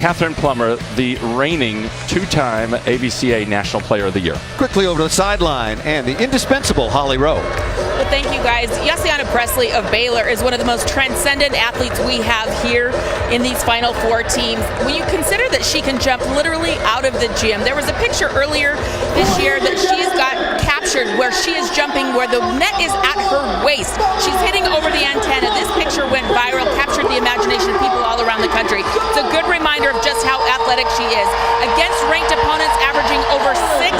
Catherine Plummer, the reigning two-time ABCA National Player of the Year. Quickly over to the sideline, and the indispensable Holly Rowe. Well, thank you, guys. Yassiana Presley of Baylor is one of the most transcendent athletes we have here in these Final Four teams. When you consider that she can jump literally out of the gym. There was a picture earlier this year that she's got captured where she is jumping where the net is at her waist. She's hitting over the antenna. This picture went viral, captured the imagination of people all around the country. It's a good reminder of just how athletic she is. Against ranked opponents, averaging over 6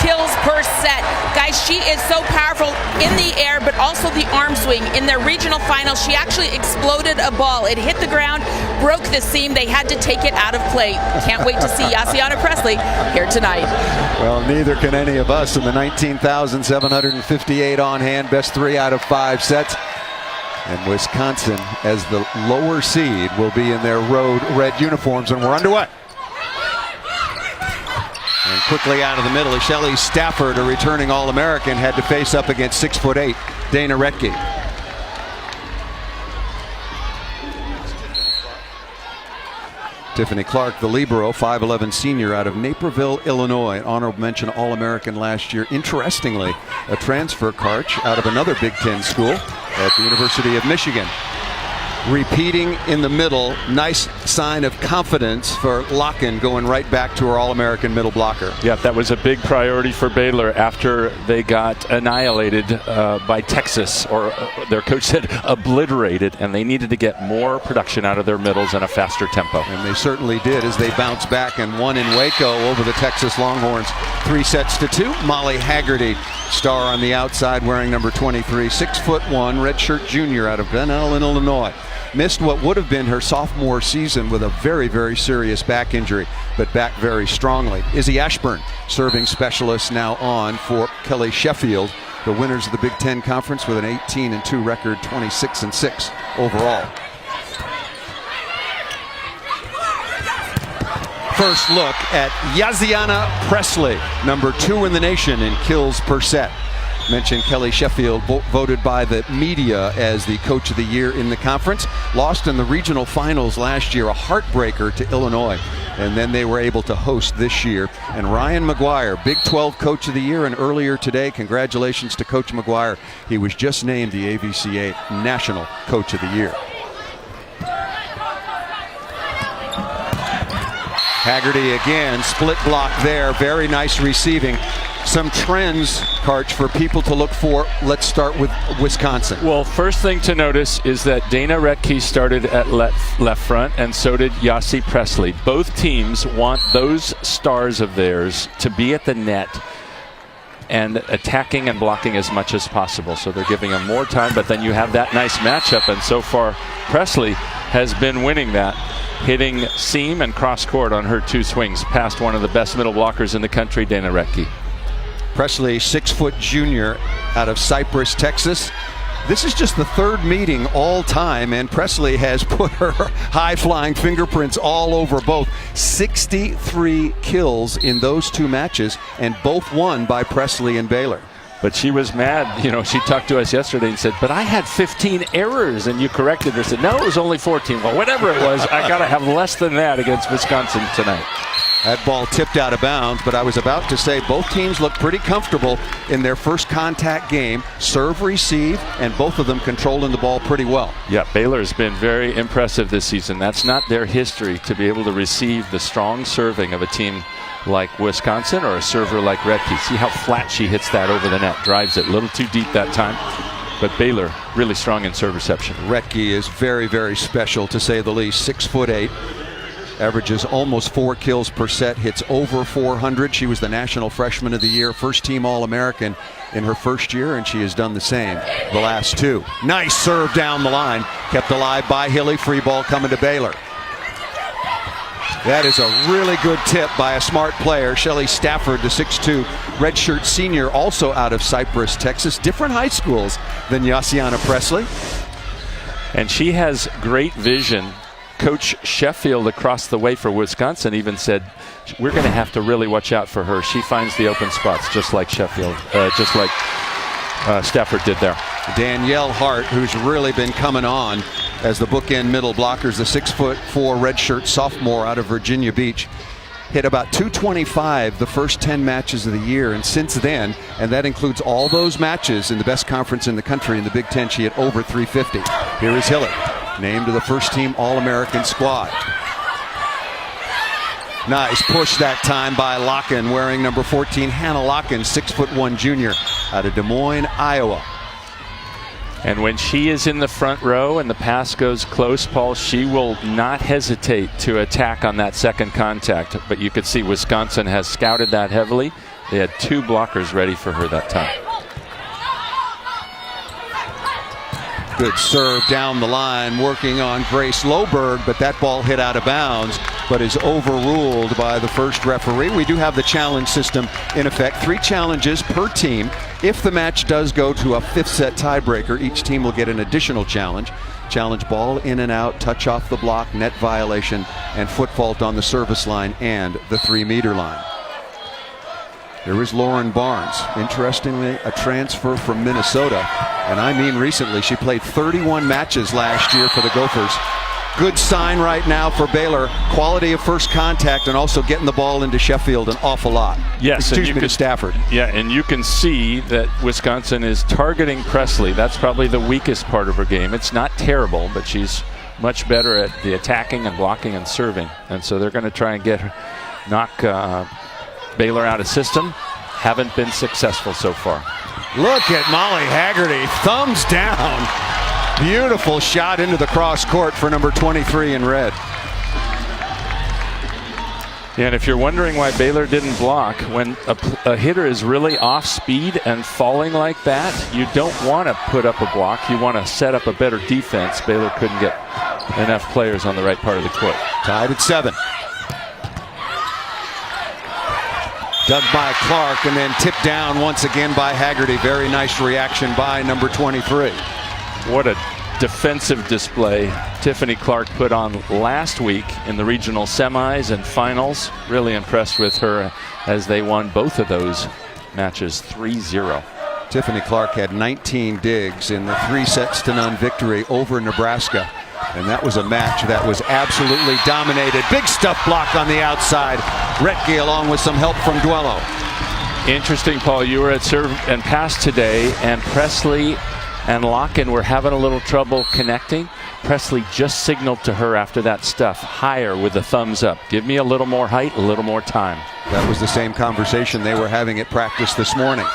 kills per set. Guys, she is so powerful in the air, but also the arm swing. In their regional final, she actually exploded a ball. It hit the ground, broke the seam. They had to take it out of play. Can't wait to see Yassiana Presley here tonight. Well, neither can any of us in the 19,758 on hand, best 3 out of 5 sets. And Wisconsin, as the lower seed, will be in their road red uniforms, and we're underway. And quickly out of the middle, Shelley Stafford, a returning All-American, had to face up against 6'8" Dana Retke. Tiffany Clark, the libero, 5'11" senior out of Naperville, Illinois. Honorable mention All-American last year. Interestingly, a transfer coach out of another Big Ten school at the University of Michigan. Repeating in the middle, nice sign of confidence for Locken, going right back to her All-American middle blocker. Yeah, that was a big priority for Baylor after they got annihilated by Texas, or their coach said obliterated, and they needed to get more production out of their middles and a faster tempo. And they certainly did as they bounced back and won in Waco over the Texas Longhorns 3-2. Molly Haggerty, star on the outside, wearing number 23, 6'1", redshirt junior out of Glen Ellen, Illinois. Missed what would have been her sophomore season with a very, very serious back injury, but back very strongly. Izzy Ashburn, serving specialist, now on for Kelly Sheffield, the winners of the Big Ten Conference with an 18-2 record, 26-6 overall. First look at Yassiana Presley, number 2 in the nation in kills per set. Mentioned Kelly Sheffield, voted by the media as the coach of the year in the conference. Lost in the regional finals last year, a heartbreaker to Illinois. And then they were able to host this year. And Ryan McGuire, Big 12 coach of the year, and earlier today, congratulations to Coach McGuire. He was just named the ABCA National Coach of the Year. Haggerty again, split block there, very nice receiving. Some trends, Karch, for people to look for. Let's start with Wisconsin. Well, first thing to notice is that Dana Retke started at left front, and so did Yassi Presley. Both teams want those stars of theirs to be at the net and attacking and blocking as much as possible. So they're giving them more time, but then you have that nice matchup, and so far Presley has been winning that, hitting seam and cross court on her 2 swings past one of the best middle blockers in the country, Dana Retke. Presley, 6' junior out of Cypress, Texas. This is just the 3rd meeting all time, and Presley has put her high-flying fingerprints all over both. 63 kills in those 2 matches, and both won by Presley and Baylor. But she was mad. You know, she talked to us yesterday and said, but I had 15 errors, and you corrected her. Said, no, it was only 14. Well, whatever it was, I got to have less than that against Wisconsin tonight. That ball tipped out of bounds, but I was about to say both teams look pretty comfortable in their first contact game. Serve, receive, and both of them controlling the ball pretty well. Yeah, Baylor has been very impressive this season. That's not their history, to be able to receive the strong serving of a team like Wisconsin or a server like Retke. See how flat she hits that over the net. Drives it a little too deep that time. But Baylor really strong in serve reception. Retke is very, very special, to say the least. 6'8". Averages almost 4 kills per set, hits over 400. She was the National Freshman of the Year, first team All-American in her first year, and she has done the same the last 2. Nice serve down the line, kept alive by Hilly. Free ball coming to Baylor. That is a really good tip by a smart player. Shelley Stafford, the 6'2", redshirt senior, also out of Cypress, Texas. Different high schools than Yassiana Presley. And she has great vision. Coach Sheffield across the way for Wisconsin even said, we're going to have to really watch out for her. She finds the open spots just like Sheffield, just like Stafford did there. Danielle Hart, who's really been coming on as the bookend middle blockers, the 6'4" redshirt sophomore out of Virginia Beach, hit about 225 the first 10 matches of the year, and since then, and that includes all those matches in the best conference in the country in the Big Ten, she hit over 350. Here is Hillett, named to the first team All-American squad. Nice push that time by Locken, wearing number 14. Hannah Locken, 6'1" junior out of Des Moines, Iowa. And when she is in the front row and the pass goes close, Paul, she will not hesitate to attack on that second contact. But you could see Wisconsin has scouted that heavily. They had 2 blockers ready for her that time. Good serve down the line, working on Grace Loberg, but that ball hit out of bounds, but is overruled by the first referee. We do have the challenge system in effect. 3 challenges per team. If the match does go to a 5th set tiebreaker, each team will get an additional challenge. Challenge ball in and out, touch off the block, net violation, and foot fault on the service line and the 3-meter line. There is Lauren Barnes, interestingly a transfer from Minnesota, and I mean recently. She played 31 matches last year for the Gophers. Good sign right now for Baylor. Quality of first contact and also getting the ball into Sheffield an awful lot. Yes, to Stafford. Yeah, and you can see that Wisconsin is targeting Presley. That's probably the weakest part of her game. It's not terrible, but she's much better at the attacking and blocking and serving. And so they're going to try and knock Baylor out of system. Haven't been successful so far. Look at Molly Haggerty, thumbs down. Beautiful shot into the cross court for number 23 in red. Yeah, and if you're wondering why Baylor didn't block, when a hitter is really off speed and falling like that, you don't want to put up a block. You want to set up a better defense. Baylor couldn't get enough players on the right part of the court. Tied at 7. Dug by Clark and then tipped down once again by Haggerty. Very nice reaction by number 23. What a defensive display Tiffany Clark put on last week in the regional semis and finals. Really impressed with her as they won both of those matches 3-0. Tiffany Clark had 19 digs in the 3-0 victory over Nebraska. And that was a match that was absolutely dominated. Big stuff block on the outside. Retke along with some help from Duello. Interesting, Paul. You were at serve and pass today, and Presley and Locken were having a little trouble connecting. Presley just signaled to her after that stuff, higher with the thumbs up. Give me a little more height, a little more time. That was the same conversation they were having at practice this morning.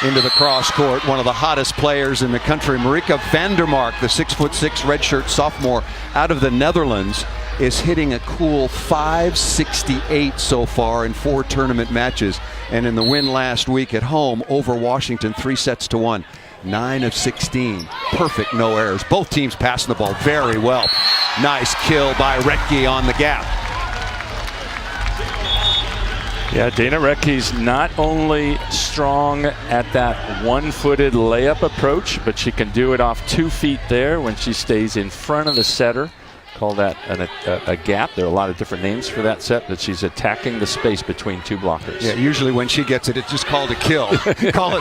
Into the cross court, one of the hottest players in the country, Marika Vandermark, the 6'6" redshirt sophomore out of the Netherlands, is hitting a cool .568 so far in 4 tournament matches. And in the win last week at home over Washington, 3-1, 9 of 16. Perfect, no errors. Both teams passing the ball very well. Nice kill by Retke on the gap. Yeah, Dana Retke's not only strong at that one-footed layup approach, but she can do it off 2 feet there when she stays in front of the setter. Call that a gap. There are a lot of different names for that set, but she's attacking the space between 2 blockers. Yeah, usually when she gets it, it's just called a kill. call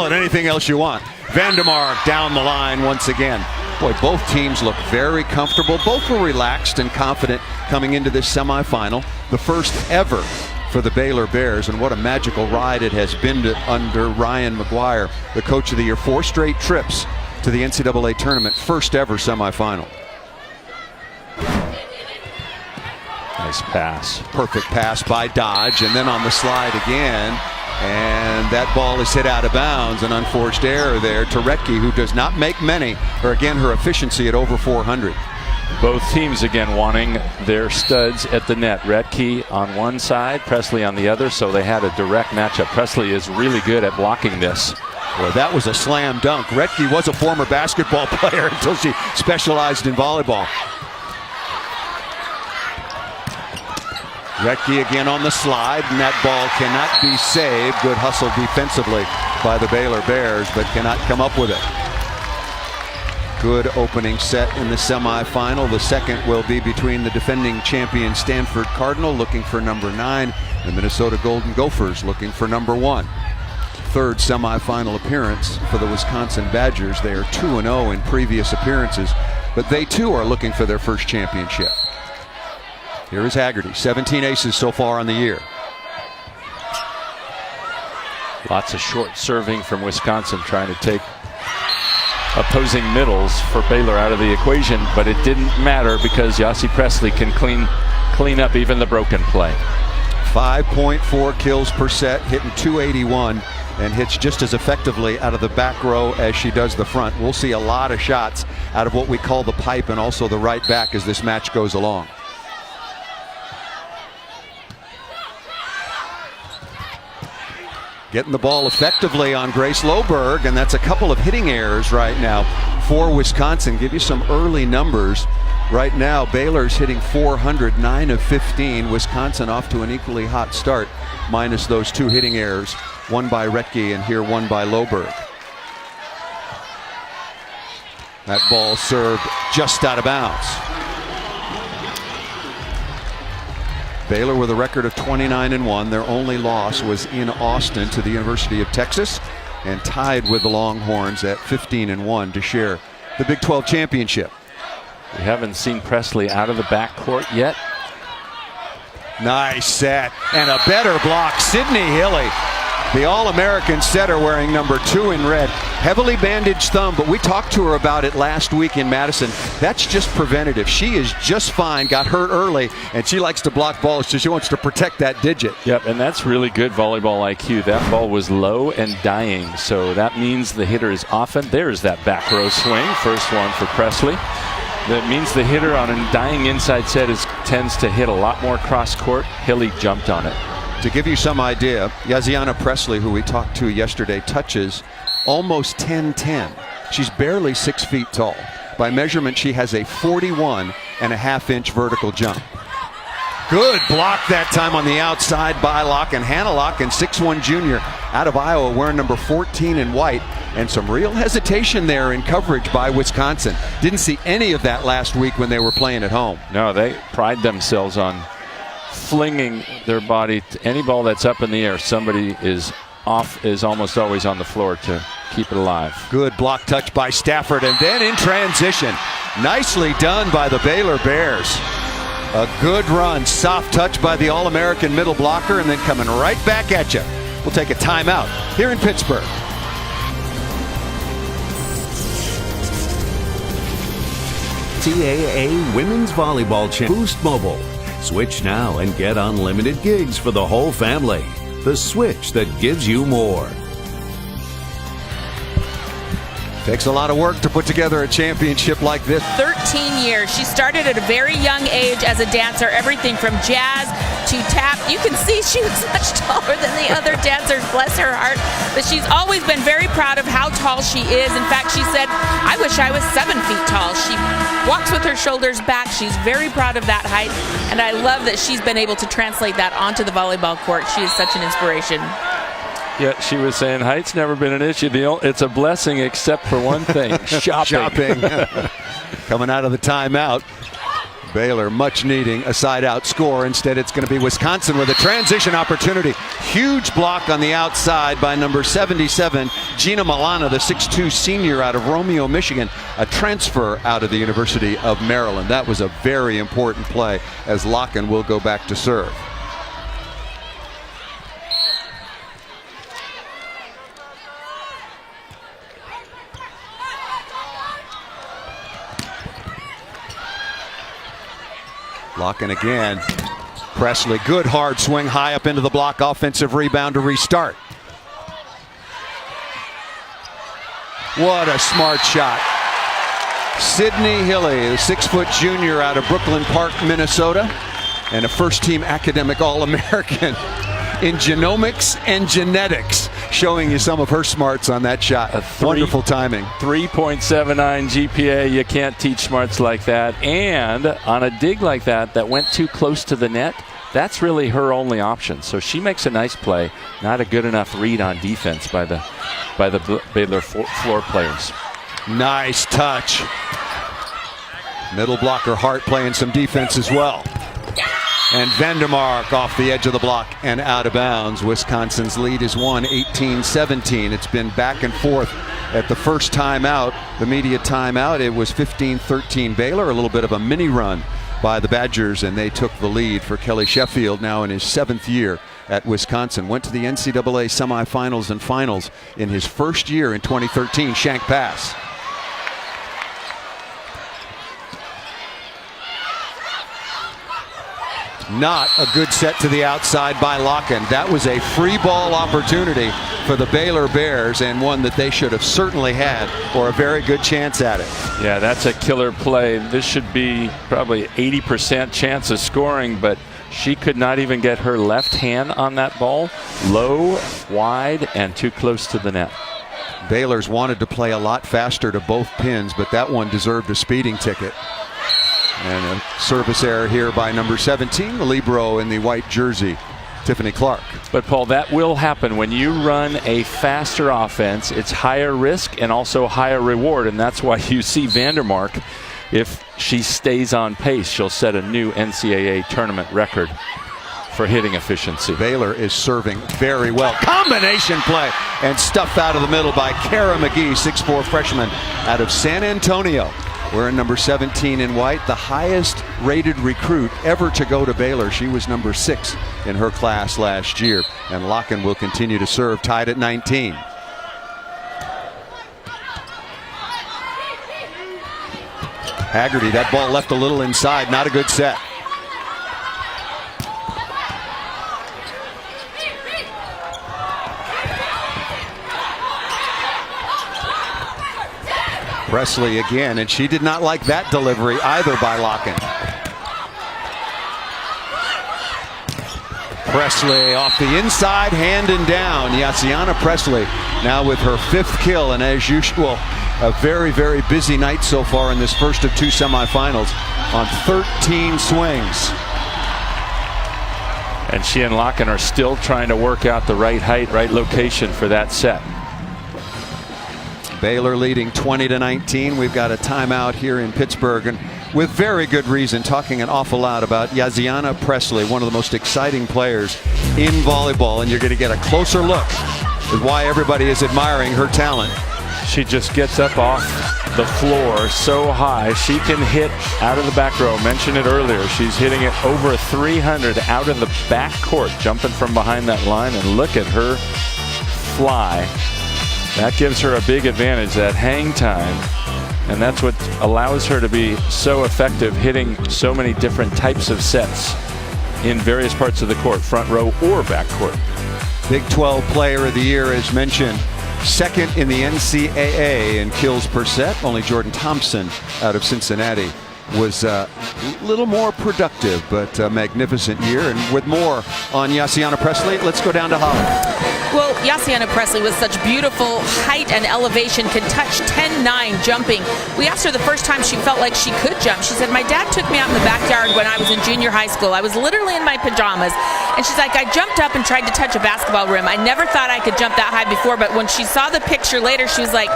it anything else you want. Vandermark down the line once again. Boy, both teams look very comfortable. Both were relaxed and confident coming into this semifinal. The first ever for the Baylor Bears, and what a magical ride it has been under Ryan McGuire, the coach of the year. 4 straight trips to the NCAA tournament, first ever semifinal. Nice pass. Perfect pass by Dodge, and then on the slide again, and that ball is hit out of bounds. An unforced error there to Retke, who does not make many, or again her efficiency at over 400. Both teams again wanting their studs at the net. Retke on one side, Presley on the other, so they had a direct matchup. Presley is really good at blocking this. Well, that was a slam dunk. Retke was a former basketball player until she specialized in volleyball. Retke again on the slide, and that ball cannot be saved. Good hustle defensively by the Baylor Bears, but cannot come up with it. Good opening set in the semifinal. The second will be between the defending champion Stanford Cardinal looking for number 9, the Minnesota Golden Gophers looking for number 1. third semifinal appearance for the Wisconsin Badgers. They are 2-0 in previous appearances, but they too are looking for their first championship. Here is Haggerty, 17 aces so far on the year. Lots of short serving from Wisconsin, trying to take opposing middles for Baylor out of the equation, but it didn't matter because Yossi Presley can clean up even the broken play. 5.4 kills per set, hitting 281, and hits just as effectively out of the back row as she does the front. We'll see a lot of shots out of what we call the pipe and also the right back as this match goes along. Getting the ball effectively on Grace Loberg, and that's a couple of hitting errors right now for Wisconsin. Give you some early numbers. Right now, Baylor's hitting 400, 9 of 15. Wisconsin off to an equally hot start, minus those two hitting errors. One by Retke and here one by Loberg. That ball served just out of bounds. Baylor with a record of 29-1. Their only loss was in Austin to the University of Texas, and tied with the Longhorns at 15-1 to share the Big 12 championship. We haven't seen Presley out of the backcourt yet. Nice set and a better block. Sydney Hilly, the All-American setter wearing number 2 in red. Heavily bandaged thumb, but we talked to her about it last week in Madison. That's just preventative. She is just fine, got hurt early, and she likes to block balls, so she wants to protect that digit. Yep, and that's really good volleyball IQ. That ball was low and dying, so that means the hitter is often. There's that back row swing, first one for Presley. That means the hitter on a dying inside set tends to hit a lot more cross court. Hilly jumped on it. To give you some idea, Yaziana Presley, who we talked to yesterday, touches almost 10-10. She's barely 6 feet tall. By measurement, she has a 41.5-inch vertical jump. Good block that time on the outside by Locken. Hannah Locken, 6'1" junior out of Iowa, wearing number 14 in white. And some real hesitation there in coverage by Wisconsin. Didn't see any of that last week when they were playing at home. No, they pride themselves on flinging their body to any ball that's up in the air. Somebody is almost always on the floor to keep it alive. Good block touch by Stafford, and then in transition, nicely done by the Baylor Bears. A good run, soft touch by the All-American middle blocker, and then coming right back at you. We'll take a timeout here in Pittsburgh. NCAA Women's Volleyball Champ. Boost Mobile. Switch now and get unlimited gigs for the whole family. The switch that gives you more. Takes a lot of work to put together a championship like this. 13 years. She started at a very young age as a dancer, everything from jazz to tap. You can see she was much taller than the other dancers, bless her heart. But she's always been very proud of how tall she is. In fact, she said, I wish I was 7 feet tall. She walks with her shoulders back. She's very proud of that height. And I love that she's been able to translate that onto the volleyball court. She is such an inspiration. Yeah, she was saying height's never been an issue. It's a blessing except for one thing, shopping. Coming out of the timeout. Baylor much needing a side-out score. Instead, it's going to be Wisconsin with a transition opportunity. Huge block on the outside by number 77, Gina Milana, the 6'2 senior out of Romeo, Michigan, a transfer out of the University of Maryland. That was a very important play as Locken will go back to serve. Locken again. Presley, good hard swing high up into the block. Offensive rebound to restart. What a smart shot. Sydney Hilly, the 6-foot junior out of Brooklyn Park, Minnesota, and a first-team academic All-American in genomics and genetics, showing you some of her smarts on that shot. Wonderful timing. 3.79 GPA. You can't teach smarts like that. And on a dig like that went too close to the net, that's really her only option. So she makes a nice play. Not a good enough read on defense by the Baylor floor players. Nice touch. Middle blocker Hart playing some defense as well. And Vandermark off the edge of the block and out of bounds. Wisconsin's lead is 18-17. It's been back and forth. At the first timeout, the media timeout, it was 15-13 Baylor. A little bit of a mini run by the Badgers, and they took the lead for Kelly Sheffield, now in his 7th year at Wisconsin. Went to the NCAA semifinals and finals in his first year in 2013. Shank pass. Not a good set to the outside by Locken. That was a free ball opportunity for the Baylor Bears, and one that they should have certainly had, or a very good chance at it. Yeah, that's a killer play. This should be probably 80% chance of scoring, but she could not even get her left hand on that ball. Low, wide, and too close to the net. Baylor's wanted to play a lot faster to both pins, but that one deserved a speeding ticket. And a service error here by number 17, the libero in the white jersey, Tiffany Clark. But Paul, that will happen when you run a faster offense. It's higher risk and also higher reward, and that's why you see Vandermark, if she stays on pace, she'll set a new NCAA tournament record for hitting efficiency. Baylor is serving very well. Combination play and stuffed out of the middle by Kara McGee, 6'4" freshman out of San Antonio. Wearing number 17 in white, the highest rated recruit ever to go to Baylor. She was number 6 in her class last year. And Locken will continue to serve, tied at 19. Haggerty, that ball left a little inside, not a good set. Presley again, and she did not like that delivery either by Locken. Presley off the inside, hand and down. Yassiana Presley now with her 5th kill, and as usual, a very, very busy night so far in this first of 2 semifinals on 13 swings. And she and Locken are still trying to work out the right height, right location for that set. Baylor leading 20-19. We've got a timeout here in Pittsburgh, and with very good reason, talking an awful lot about Yassiana Presley, one of the most exciting players in volleyball, and you're going to get a closer look at why everybody is admiring her talent. She just gets up off the floor so high. She can hit out of the back row. Mentioned it earlier. She's hitting it over 300 out of the back court, jumping from behind that line, and look at her fly. That gives her a big advantage, that hang time, and that's what allows her to be so effective, hitting so many different types of sets in various parts of the court, front row or back court. Big 12 Player of the Year, as mentioned, 2nd in the NCAA in kills per set. Only Jordan Thompson out of Cincinnati was a little more productive, but a magnificent year. And with more on Yassiana Presley, let's go down to Holland. Well, Yassiana Presley with such beautiful height and elevation, can touch 10-9 jumping. We asked her the first time she felt like she could jump. She said, my dad took me out in the backyard when I was in junior high school. I was literally in my pajamas. And she's like, I jumped up and tried to touch a basketball rim. I never thought I could jump that high before, but when she saw the picture later, she was like,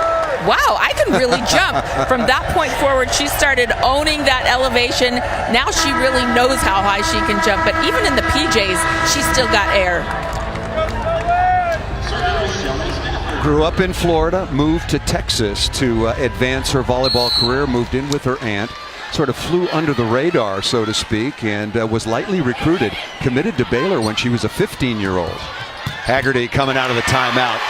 wow, I can really jump. From that point forward, she started owning that elevation. Now she really knows how high she can jump, but even in the PJs, she's still got air. Grew up in Florida, moved to Texas to advance her volleyball career, moved in with her aunt, sort of flew under the radar, so to speak, and was lightly recruited, committed to Baylor when she was a 15-year-old. Haggerty coming out of the timeout.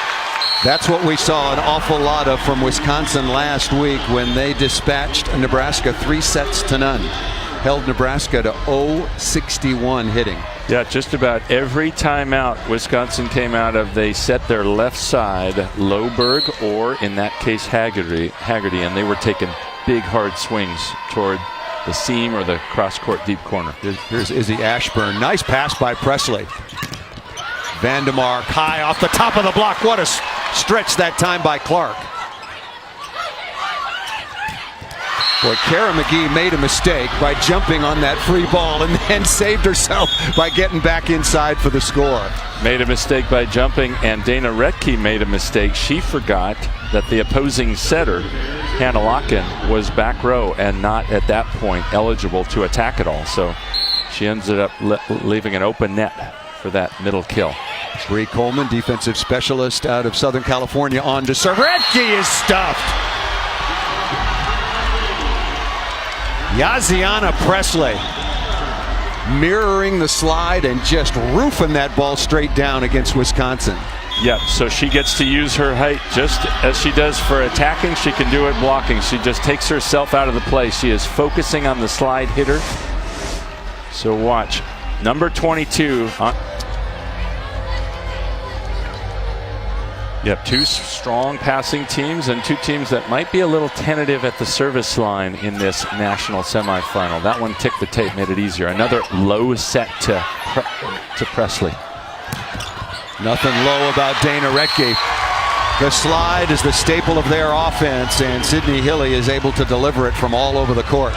That's what we saw an awful lot of from Wisconsin last week when they dispatched Nebraska 3-0. Held Nebraska to 0-61 hitting. Yeah, just about every timeout Wisconsin came out of, they set their left side, Loberg, or in that case Haggerty, and they were taking big hard swings toward the seam or the cross-court deep corner. Here's Izzy Ashburn. Nice pass by Presley. Vandermark high off the top of the block. What a stretch that time by Clark. Boy, Kara McGee made a mistake by jumping on that free ball and then saved herself by getting back inside for the score. Made a mistake by jumping, and Dana Retke made a mistake. She forgot that the opposing setter, Hannah Locken, was back row and not at that point eligible to attack at all. So She ended up leaving an open net for that middle kill. Bree Coleman, defensive specialist out of Southern California, on to serve. Redke is stuffed. Yaziana Presley mirroring the slide and just roofing that ball straight down against Wisconsin. Yep, so she gets to use her height just as she does for attacking. She can do it blocking. She just takes herself out of the play. She is focusing on the slide hitter. So watch. Number 22. Yep, two strong passing teams and two teams that might be a little tentative at the service line in this national semifinal. That one ticked the tape, made it easier. Another low set to Presley. Nothing low about Dana Redke. The slide is the staple of their offense, and Sydney Hilly is able to deliver it from all over the court.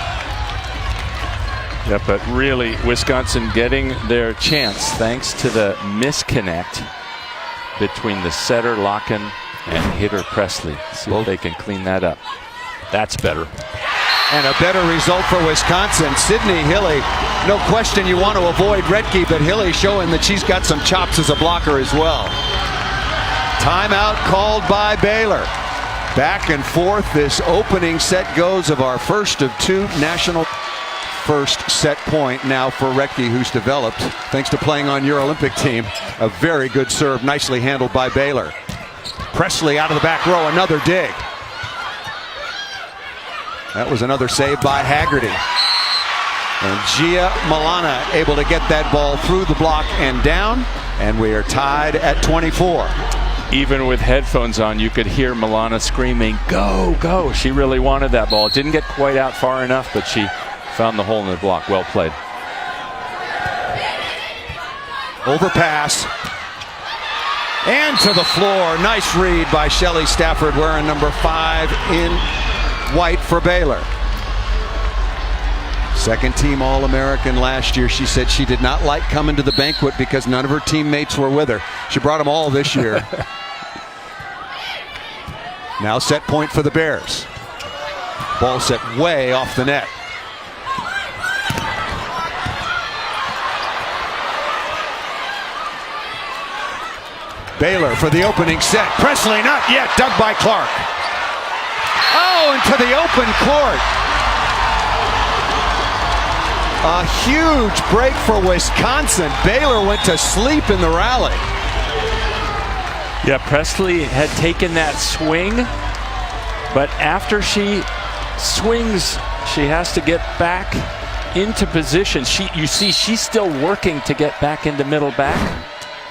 Yeah, but really, Wisconsin getting their chance thanks to the misconnect between the setter Locken and hitter Presley. See if they can clean that up. That's better. And a better result for Wisconsin. Sydney Hilly, no question you want to avoid Redke, but Hilly showing that she's got some chops as a blocker as well. Timeout called by Baylor. Back and forth this opening set goes of our first of two national. First set point now for Redke, who's developed, thanks to playing on your Olympic team, a very good serve, nicely handled by Baylor. Presley out of the back row, another dig. That was another save by Haggerty. And Gia Milana able to get that ball through the block and down, and we are tied at 24. Even with headphones on, you could hear Milana screaming, "Go, go!" She really wanted that ball. It didn't get quite out far enough, but she found the hole in the block. Well played. Overpass. And to the floor. Nice read by Shelley Stafford, wearing number 5 in white for Baylor. Second team All-American last year. She said she did not like coming to the banquet because none of her teammates were with her. She brought them all this year. Now set point for the Bears. Ball set way off the net. Baylor for the opening set. Presley not yet. Dug by Clark. Oh, into the open court. A huge break for Wisconsin. Baylor went to sleep in the rally. Yeah, Presley had taken that swing, but after she swings, she has to get back into position. You see, she's still working to get back into middle back.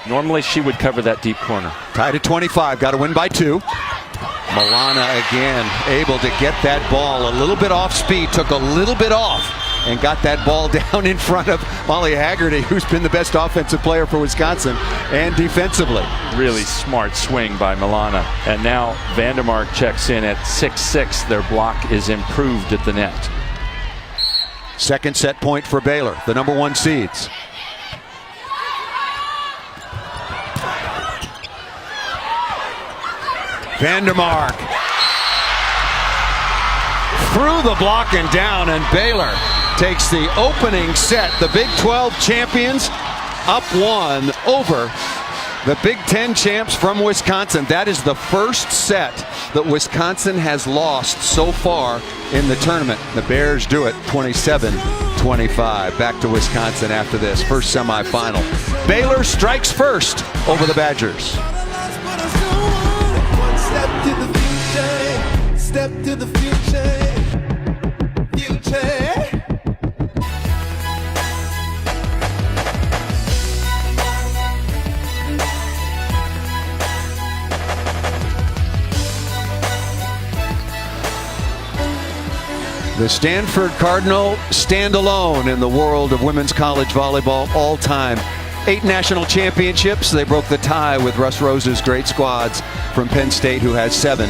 Normally she would cover that deep corner. Tied at 25, got to win by 2. Milana again able to get that ball a little bit off speed, took a little bit off, and got that ball down in front of Molly Haggerty, who's been the best offensive player for Wisconsin, and defensively. Really smart swing by Milana. And now Vandermark checks in at 6'6". Their block is improved at the net. Second set point for Baylor, the number 1 seeds. Vandermark through the block and down, and Baylor takes the opening set. The Big 12 champions up 1 over the Big 10 champs from Wisconsin. That is the first set that Wisconsin has lost so far in the tournament. The Bears do it 27-25. Back to Wisconsin after this first semifinal. Baylor strikes first over the Badgers. Step to the future, step to the future, future. The Stanford Cardinal stand alone in the world of women's college volleyball all time. 8 national championships. They broke the tie with Russ Rose's great squads from Penn State, who has 7.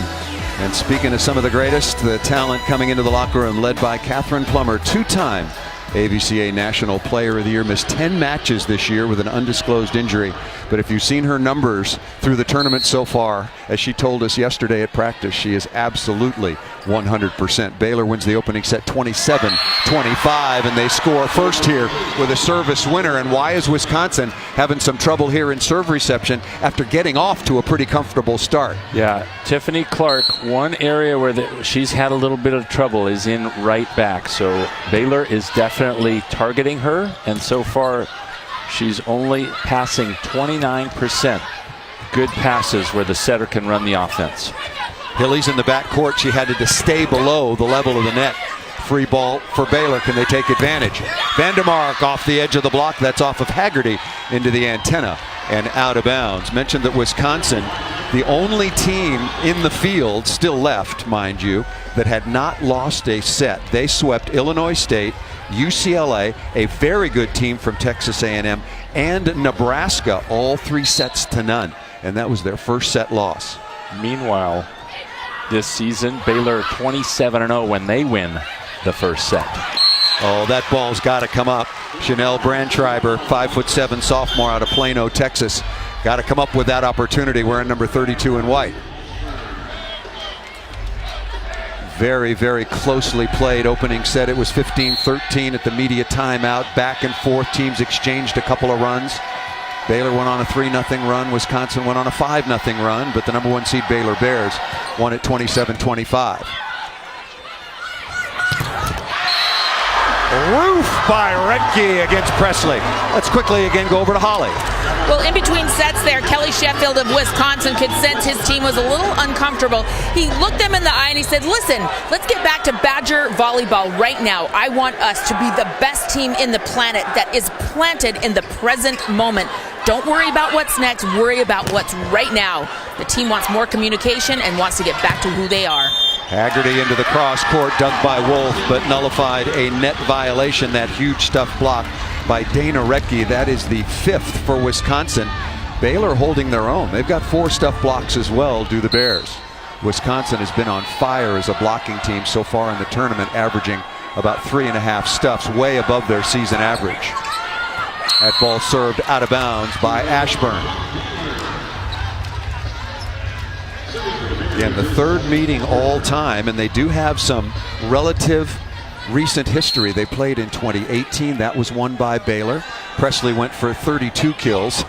And speaking of some of the greatest, the talent coming into the locker room led by Catherine Plummer, 2-time AVCA National Player of the Year, missed 10 matches this year with an undisclosed injury. But if you've seen her numbers through the tournament so far, as she told us yesterday at practice, she is absolutely 100%. Baylor wins the opening set 27-25, and they score first here with a service winner. And why is Wisconsin having some trouble here in serve reception after getting off to a pretty comfortable start? Yeah, Tiffany Clark, one area where she's had a little bit of trouble is in right back. So Baylor is definitely targeting her, and so far she's only passing 29% good passes where the setter can run the offense. Hilly's in the back court. She had to stay below the level of the net. Free ball for Baylor. Can they take advantage? Vandermark off the edge of the block. That's off of Haggerty into the antenna and out of bounds. Mentioned that Wisconsin, the only team in the field still left, mind you, that had not lost a set. They swept Illinois State, UCLA, a very good team from Texas A&M, and Nebraska, all 3 sets to none. And that was their first set loss. Meanwhile, this season, Baylor 27-0 when they win the first set. Oh, that ball's got to come up. Chanel Brandschreiber, 5'7" sophomore out of Plano, Texas. Got to come up with that opportunity. Wearing number 32 in white. Very, very closely played opening set. It was 15-13 at the media timeout. Back and forth. Teams exchanged a couple of runs. Baylor went on a 3-0 run. Wisconsin went on a 5-0 run. But the number 1 seed Baylor Bears won at 27-25. Roof by Retke against Presley. Let's quickly again go over to Holly. Well, in between sets there, Kelly Sheffield of Wisconsin could sense his team was a little uncomfortable. He looked them in the eye and he said, listen, let's get back to Badger volleyball right now. I want us to be the best team in the planet that is planted in the present moment. Don't worry about what's next, worry about what's right now. The team wants more communication and wants to get back to who they are. Haggerty into the cross court, dug by Wolf, but nullified a net violation. That huge stuff block by Dana Retke. That is the 5th for Wisconsin. Baylor holding their own. They've got 4 stuff blocks as well, do the Bears. Wisconsin has been on fire as a blocking team so far in the tournament, averaging about 3.5 stuffs, way above their season average. That ball served out of bounds by Ashburn. Again, the 3rd meeting all time, and they do have some relative recent history. They played in 2018. That was won by Baylor. Presley went for 32 kills.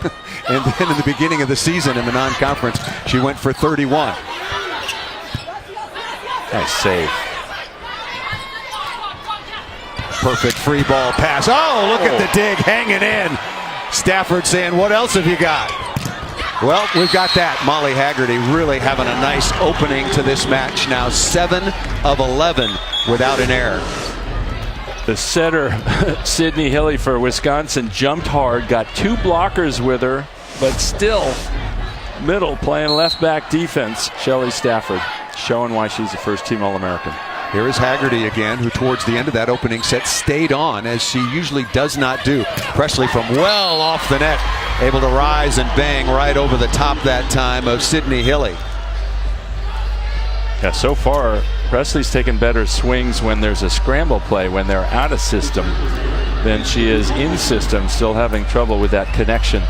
And then in the beginning of the season in the non-conference, she went for 31. Nice save. Perfect free ball pass. Oh, look at the dig hanging in. Stafford saying, what else have you got? Well, we've got that. Molly Haggerty really having a nice opening to this match now. 7 of 11 without an error. The setter, Sydney Hilly for Wisconsin, jumped hard, got 2 blockers with her, but still middle playing left back defense. Shelley Stafford showing why she's a first-team All-American. Here is Haggerty again, who towards the end of that opening set stayed on, as she usually does not do. Presley from well off the net, able to rise and bang right over the top that time of Sydney Hilly. Yeah, so far, Presley's taken better swings when there's a scramble play, when they're out of system, than she is in system, still having trouble with that connection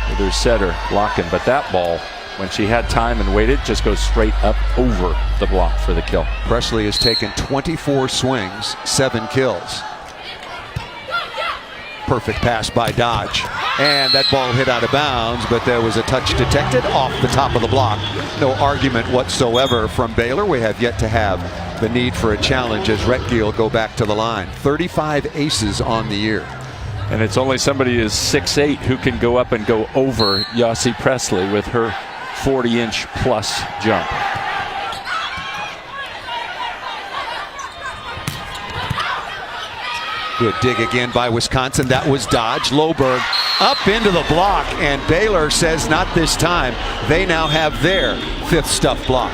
with her setter, Locken. But that ball, when she had time and waited, just goes straight up over the block for the kill. Presley has taken 24 swings, 7 kills. Perfect pass by Dodge. And that ball hit out of bounds, but there was a touch detected off the top of the block. No argument whatsoever from Baylor. We have yet to have the need for a challenge as Retke will go back to the line. 35 aces on the year. And it's only somebody who's 6'8" who can go up and go over Yossi Presley with her 40-inch plus jump. Good dig again by Wisconsin. That was Dodge. Loberg up into the block, and Baylor says not this time. They now have their 5th stuff block.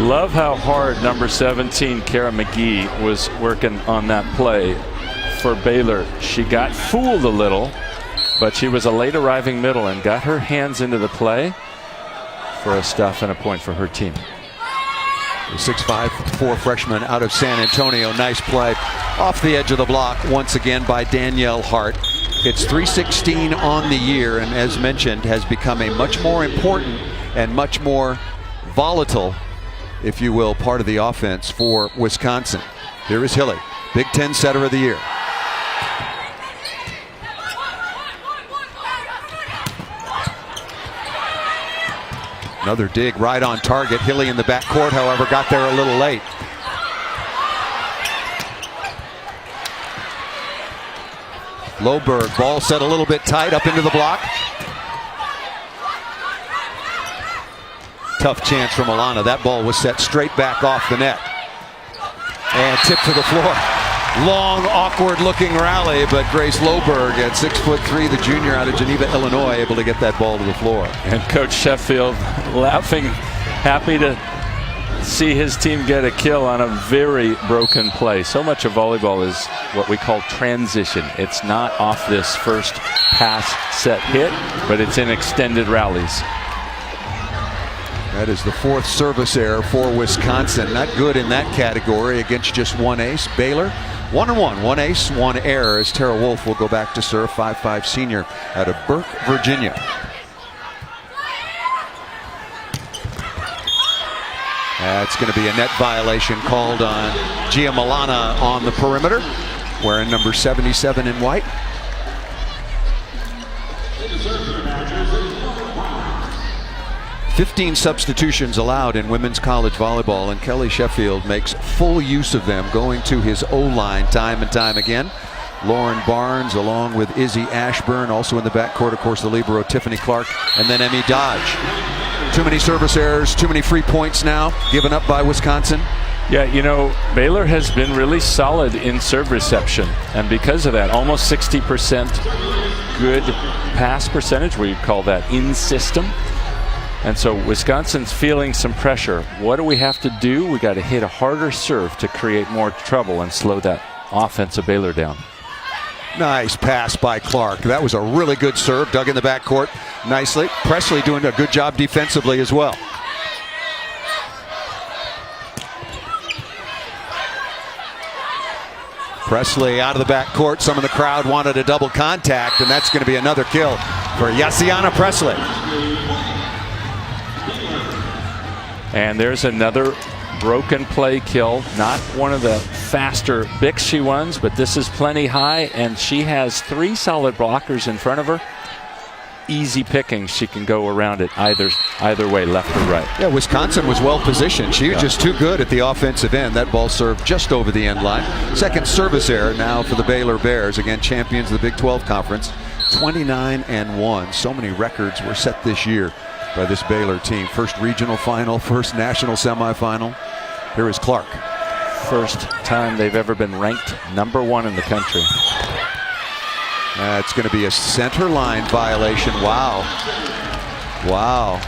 Love how hard number 17, Kara McGee, was working on that play for Baylor. She got fooled a little, but she was a late arriving middle and got her hands into the play for a stuff and a point for her team. The 6'5" freshman out of San Antonio. Nice play off the edge of the block once again by Danielle Hart. It's 316 on the year, and as mentioned, has become a much more important and much more volatile, if you will, part of the offense for Wisconsin. Here is Hilly, Big Ten Setter of the Year. Another dig right on target. Hilly in the backcourt, however, got there a little late. Loberg, ball set a little bit tight up into the block. Tough chance from Alana. That ball was set straight back off the net. And tipped to the floor. Long, awkward-looking rally, but Grace Loberg at 6'3", the junior out of Geneva, Illinois, able to get that ball to the floor. And Coach Sheffield laughing, happy to see his team get a kill on a very broken play. So much of volleyball is what we call transition. It's not off this first pass set hit, but it's in extended rallies. That is the 4th service error for Wisconsin. Not good in that category against just one ace. Baylor, 1-1, 1 ace, 1 error, as Tara Wolf will go back to serve, 5'5" senior out of Burke, Virginia. That's going to be a net violation called on Gia Milana on the perimeter, wearing number 77 in white. "15 substitutions allowed in women's college volleyball, and Kelly Sheffield makes full use of them, going to his O-line time and time again. Lauren Barnes along with Izzy Ashburn, also in the backcourt, of course, the libero Tiffany Clark, and then Emmy Dodge. Too many service errors, too many free points now given up by Wisconsin. Yeah, you know, Baylor has been really solid in serve reception, and because of that, almost 60% good pass percentage, we call that in system. And so Wisconsin's feeling some pressure. What do we have to do? We got to hit a harder serve to create more trouble and slow that offensive Baylor down. Nice pass by Clark. That was a really good serve, dug in the backcourt nicely. Presley doing a good job defensively as well. Presley out of the backcourt. Some of the crowd wanted a double contact, and that's going to be another kill for Yassiana Presley. And there's another broken play kill. Not one of the faster Bix she runs, but this is plenty high, and she has 3 solid blockers in front of her. Easy pickings. She can go around it either way, left or right. Yeah, Wisconsin was well positioned. She was just too good at the offensive end. That ball served just over the end line. Second service error now for the Baylor Bears. Again, champions of the Big 12 Conference. 29-1. So many records were set this year by this Baylor team. First regional final, first national semifinal. Here is Clark. First time they've ever been ranked #1 in the country. It's going to be a center line violation. Wow. Wow.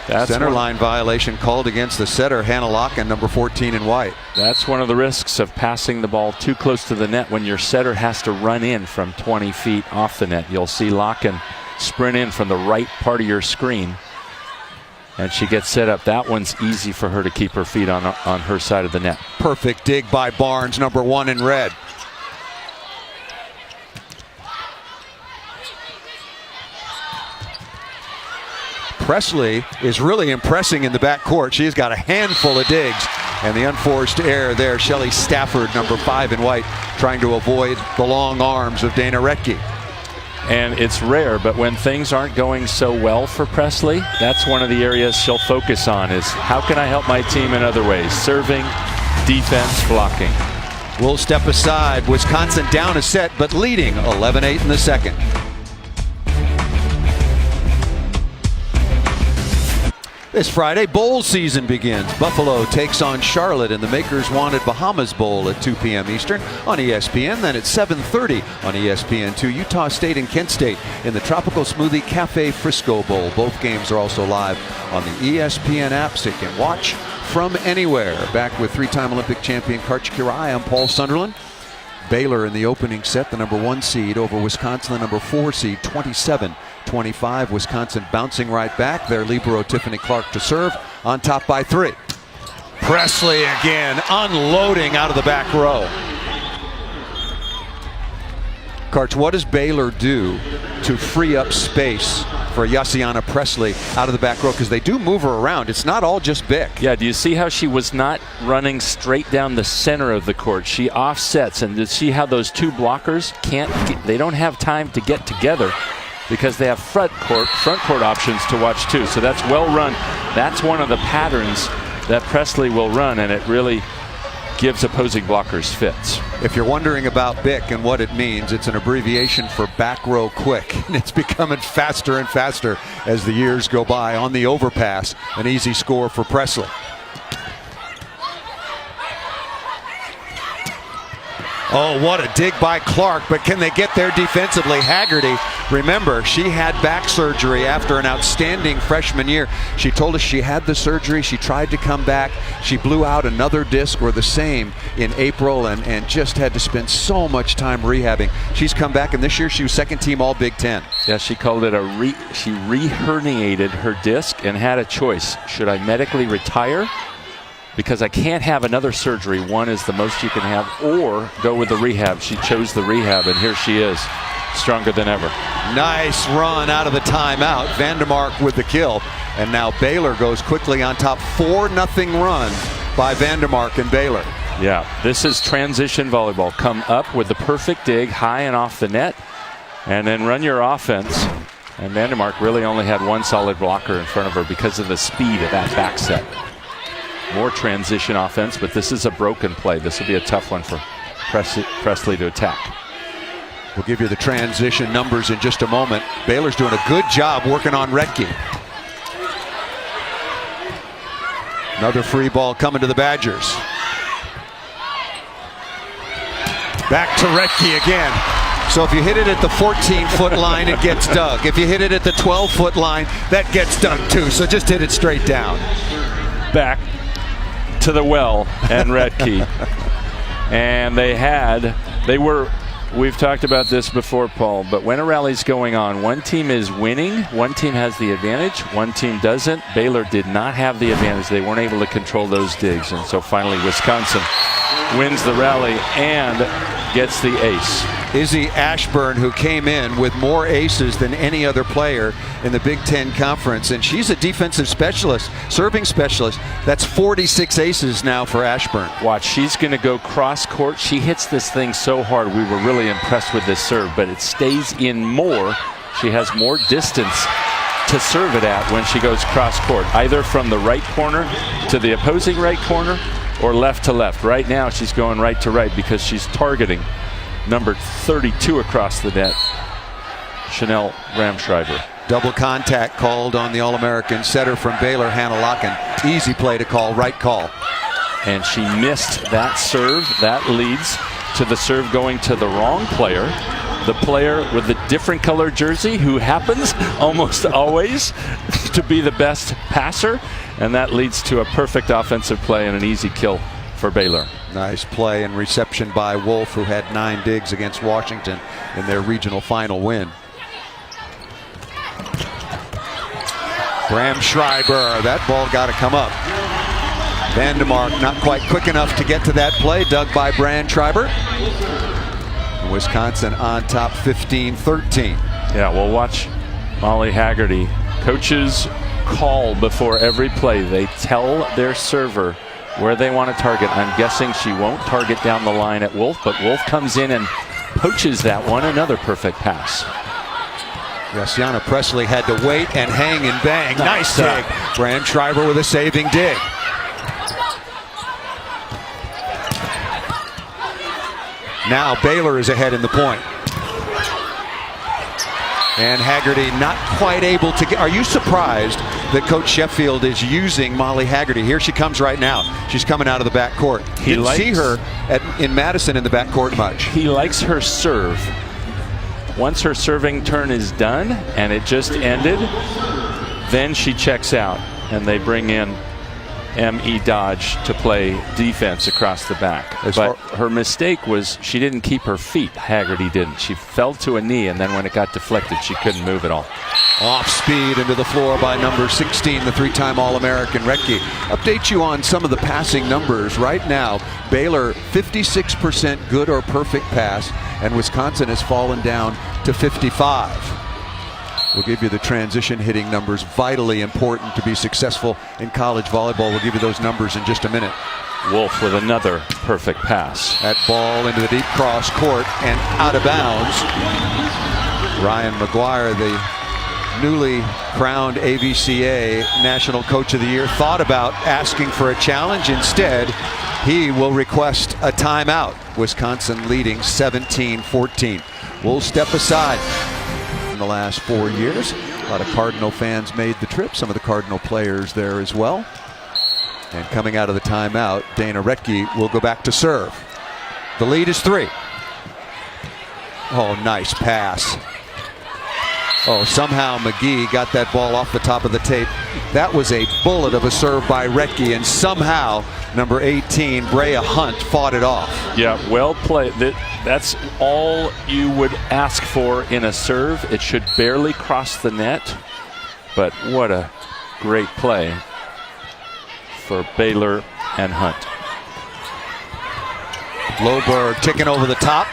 That's center line violation called against the setter, Hannah Locken, number 14 in white. That's one of the risks of passing the ball too close to the net when your setter has to run in from 20 feet off the net. You'll see Locken sprint in from the right part of your screen, and she gets set up. That one's easy for her to keep her feet on her side of the net. Perfect dig by Barnes, number 1 in red. Presley is really impressing in the backcourt. She's got a handful of digs, and the unforced error there. Shelley Stafford, number 5 in white, trying to avoid the long arms of Dana Retke. And it's rare, but when things aren't going so well for Presley, that's one of the areas she'll focus on, is how can I help my team in other ways? Serving, defense, blocking. We'll step aside. Wisconsin down a set, but leading 11-8 in the second. This Friday, bowl season begins. Buffalo takes on Charlotte in the Makers Wanted Bahamas Bowl at 2 p.m. Eastern on ESPN. Then at 7:30 on ESPN2, Utah State and Kent State in the Tropical Smoothie Cafe Frisco Bowl. Both games are also live on the ESPN app, so you can watch from anywhere. Back with 3-time Olympic champion Karch Kiraly, I'm Paul Sunderland. Baylor in the opening set, the number 1 seed over Wisconsin, the number 4 seed, 27-25. Wisconsin bouncing right back. Their libero Tiffany Clark to serve, on top by 3. Presley again, unloading out of the back row. Karch, what does Baylor do to free up space for Yassiana Presley out of the back row? Because they do move her around. It's not all just Bick. Yeah, do you see how she was not running straight down the center of the court? She offsets, and to see how those two blockers they don't have time to get together because they have front court options to watch too. So that's well run. That's one of the patterns that Presley will run, and it really gives opposing blockers fits. If you're wondering about BIC and what it means, it's an abbreviation for back row quick. And it's becoming faster and faster as the years go by. On the overpass, an easy score for Presley. Oh, what a dig by Clark, but can they get there defensively? Haggerty, remember, she had back surgery after an outstanding freshman year. She told us she had the surgery, she tried to come back, she blew out another disc or the same in April and just had to spend so much time rehabbing. She's come back, and this year she was second team all Big Ten. Yeah, she called it she re-herniated her disc and had a choice. Should I medically retire? Because I can't have another surgery. One is the most you can have, or go with the rehab. She chose the rehab, and here she is, stronger than ever. Nice run out of the timeout. Vandermark with the kill. And now Baylor goes quickly on top. 4-0 run by Vandermark and Baylor. Yeah, this is transition volleyball. Come up with the perfect dig, high and off the net, and then run your offense. And Vandermark really only had one solid blocker in front of her because of the speed of that back set. More transition offense, but this is a broken play. This will be a tough one for Presley to attack. We'll give you the transition numbers in just a moment. Baylor's doing a good job working on Retke. Another free ball coming to the Badgers. Back to Retke again. So if you hit it at the 14-foot line, it gets dug. If you hit it at the 12-foot line, that gets dug too. So just hit it straight down. Back to the well and Retke. And we've talked about this before, Paul, but when a rally's going on, one team is winning, one team has the advantage, one team doesn't. Baylor did not have the advantage. They weren't able to control those digs, and so finally Wisconsin wins the rally and gets the ace. Izzy Ashburn, who came in with more aces than any other player in the Big Ten Conference, and she's a defensive specialist, serving specialist. That's 46 aces now for Ashburn. Watch, she's going to go cross court. She hits this thing so hard. We were really impressed with this serve, but it stays in more. She has more distance to serve it at when she goes cross court, either from the right corner to the opposing right corner or left to left. Right now she's going right to right because she's targeting number 32 across the net, Chanel Ramschreiber. Double contact called on the All-American setter from Baylor, Hannah Locken. Easy play to call, right call. And she missed that serve. That leads to the serve going to the wrong player. The player with the different color jersey, who happens almost always to be the best passer. And that leads to a perfect offensive play and an easy kill for Baylor. Nice play and reception by Wolf, who had 9 digs against Washington in their regional final win. Ramschreiber, that ball got to come up. Vandermark not quite quick enough to get to that play, dug by Ramschreiber. Wisconsin on top 15-13. Yeah, we'll watch Molly Haggerty. Coaches call before every play. They tell their server where they want to target. I'm guessing she won't target down the line at Wolf, but Wolf comes in and poaches that one. Another perfect pass. Yassiana Presley had to wait and hang and bang. Nice dig. Ramschreiber with a saving dig. Now Baylor is ahead in the point. And Haggerty not quite able to get. Are you surprised that Coach Sheffield is using Molly Haggerty? Here she comes right now. She's coming out of the backcourt. Didn't see her in Madison in the backcourt much. He likes her serve. Once her serving turn is done, and it just ended, then she checks out, and they bring in M.E. Dodge to play defense across the back. But her mistake was she didn't keep her feet. Haggerty didn't. She fell to a knee, and then when it got deflected, she couldn't move at all. Off speed into the floor by number 16, the three-time All-American Rettke. Update you on some of the passing numbers right now. Baylor 56% good or perfect pass, and Wisconsin has fallen down to 55. We'll give you the transition hitting numbers, vitally important to be successful in college volleyball. We'll give you those numbers in just a minute. Wolf with another perfect pass. That ball into the deep cross court and out of bounds. Ryan McGuire, the newly crowned AVCA National Coach of the Year, thought about asking for a challenge. Instead, he will request a timeout. Wisconsin leading 17-14. We'll step aside. In the last 4 years, a lot of Cardinal fans made the trip. Some of the Cardinal players there as well. And coming out of the timeout, Dana Rettke will go back to serve. The lead is 3. Oh, nice pass. Oh, somehow McGee got that ball off the top of the tape. That was a bullet of a serve by Rettke, and somehow number 18, Brea Hunt, fought it off. Yeah, well played. That's all you would ask for in a serve. It should barely cross the net, but what a great play for Baylor and Hunt. Loberg ticking over the top.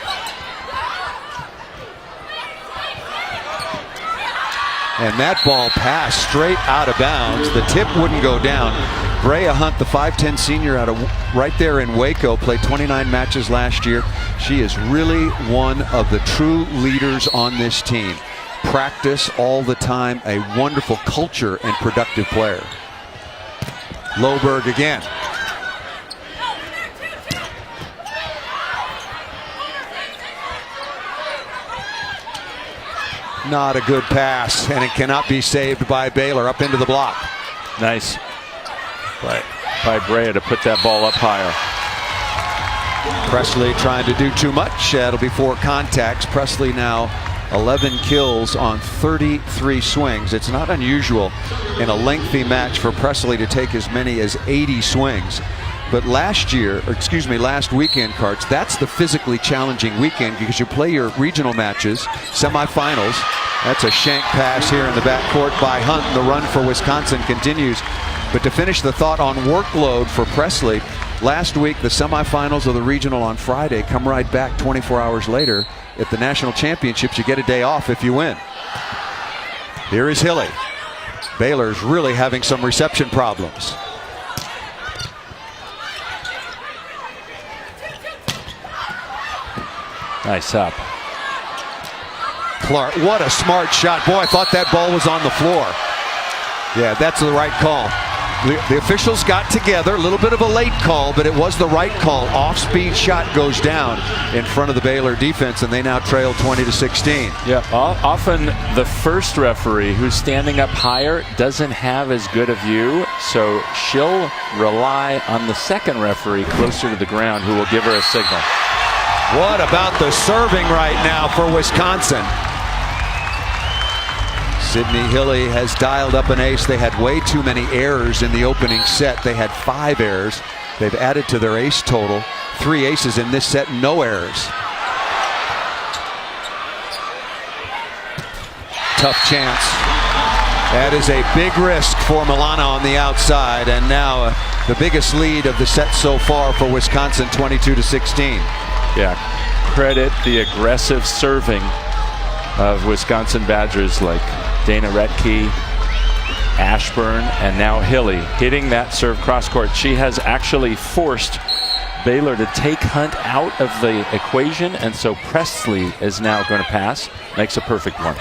And that ball passed straight out of bounds. The tip wouldn't go down. Brea Hunt, the 5'10 senior out of right there in Waco, played 29 matches last year. She is really one of the true leaders on this team. Practice all the time, a wonderful culture and productive player. Loberg again. Not a good pass, and it cannot be saved by Baylor. Up into the block. Nice play by Brea to put that ball up higher. Presley trying to do too much. That'll be 4 contacts. Presley now 11 kills on 33 swings. It's not unusual in a lengthy match for Presley to take as many as 80 swings. But last weekend, Karts, that's the physically challenging weekend because you play your regional matches, semifinals. That's a shank pass here in the backcourt by Hunt. The run for Wisconsin continues. But to finish the thought on workload for Presley, last week the semifinals of the regional on Friday come right back 24 hours later. At the national championships, you get a day off if you win. Here is Hilly. Baylor's really having some reception problems. Nice up. Clark, what a smart shot. Boy, I thought that ball was on the floor. Yeah, that's the right call. The officials got together, a little bit of a late call, but it was the right call. Off-speed shot goes down in front of the Baylor defense, and they now trail 20-16. Yeah, often the first referee who's standing up higher doesn't have as good a view, so she'll rely on the second referee closer to the ground who will give her a signal. What about the serving right now for Wisconsin? Sydney Hilly has dialed up an ace. They had way too many errors in the opening set. They had 5 errors. They've added to their ace total. 3 aces in this set, no errors. Tough chance. That is a big risk for Milana on the outside, and now the biggest lead of the set so far for Wisconsin, 22-16. Yeah, credit the aggressive serving of Wisconsin Badgers like Dana Rettke, Ashburn, and now Hilly hitting that serve cross court. She has actually forced Baylor to take Hunt out of the equation, and so Presley is now going to pass. Makes a perfect one.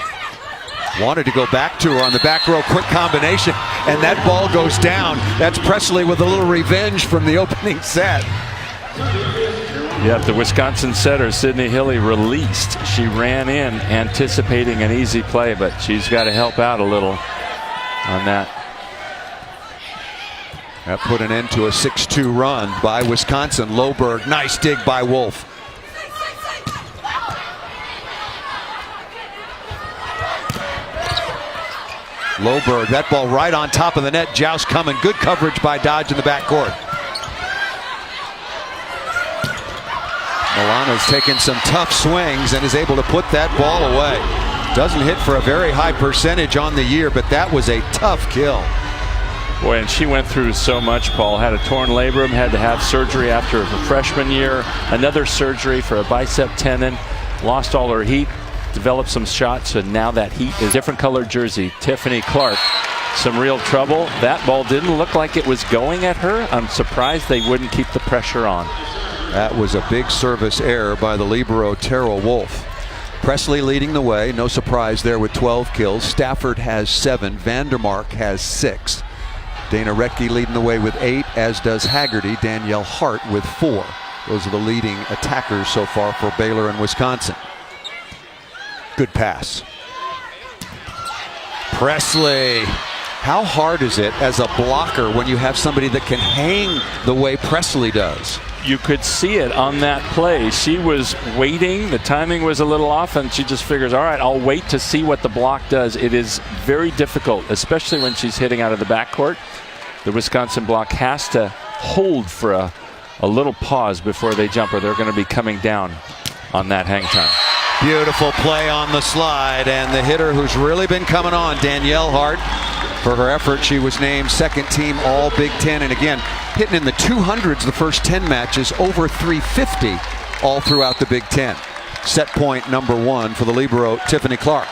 Wanted to go back to her on the back row, quick combination, and that ball goes down. That's Presley with a little revenge from the opening set. Yeah, the Wisconsin setter, Sydney Hilly, released. She ran in anticipating an easy play, but she's got to help out a little on that. That put an end to a 6-2 run by Wisconsin. Loberg, nice dig by Wolf. Loberg, that ball right on top of the net. Joust coming. Good coverage by Dodge in the backcourt. Milana's taken some tough swings and is able to put that ball away. Doesn't hit for a very high percentage on the year, but that was a tough kill. Boy, and she went through so much, Paul. Had a torn labrum, had to have surgery after her freshman year, another surgery for a bicep tendon, lost all her heat, developed some shots, and now that heat is different colored jersey. Tiffany Clark, some real trouble. That ball didn't look like it was going at her. I'm surprised they wouldn't keep the pressure on. That was a big service error by the libero Terrell Wolf. Presley leading the way, no surprise there with 12 kills. Stafford has 7, Vandermark has 6. Dana Rettke leading the way with 8, as does Haggerty. Danielle Hart with 4. Those are the leading attackers so far for Baylor and Wisconsin. Good pass. Presley. How hard is it as a blocker when you have somebody that can hang the way Presley does? You could see it on that play. She was waiting. The timing was a little off, and she just figures, all right, I'll wait to see what the block does. It is very difficult, especially when she's hitting out of the backcourt. The Wisconsin block has to hold for a little pause before they jump, or they're going to be coming down on that hang time. Beautiful play on the slide, and the hitter who's really been coming on, Danielle Hart. For her effort, she was named second team All Big Ten, and again, hitting in the 200s the first 10 matches, over 350 all throughout the Big Ten. Set point number 1 for the libero Tiffany Clark.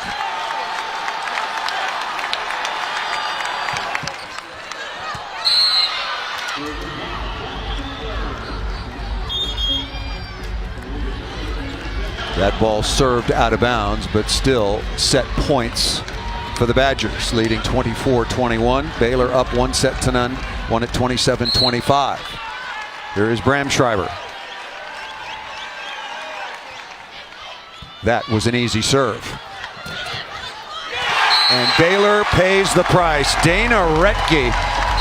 That ball served out of bounds, but still set points for the Badgers, leading 24-21. Baylor up 1-0, won at 27-25. Here is Bramschreiber. That was an easy serve. And Baylor pays the price. Dana Rettke,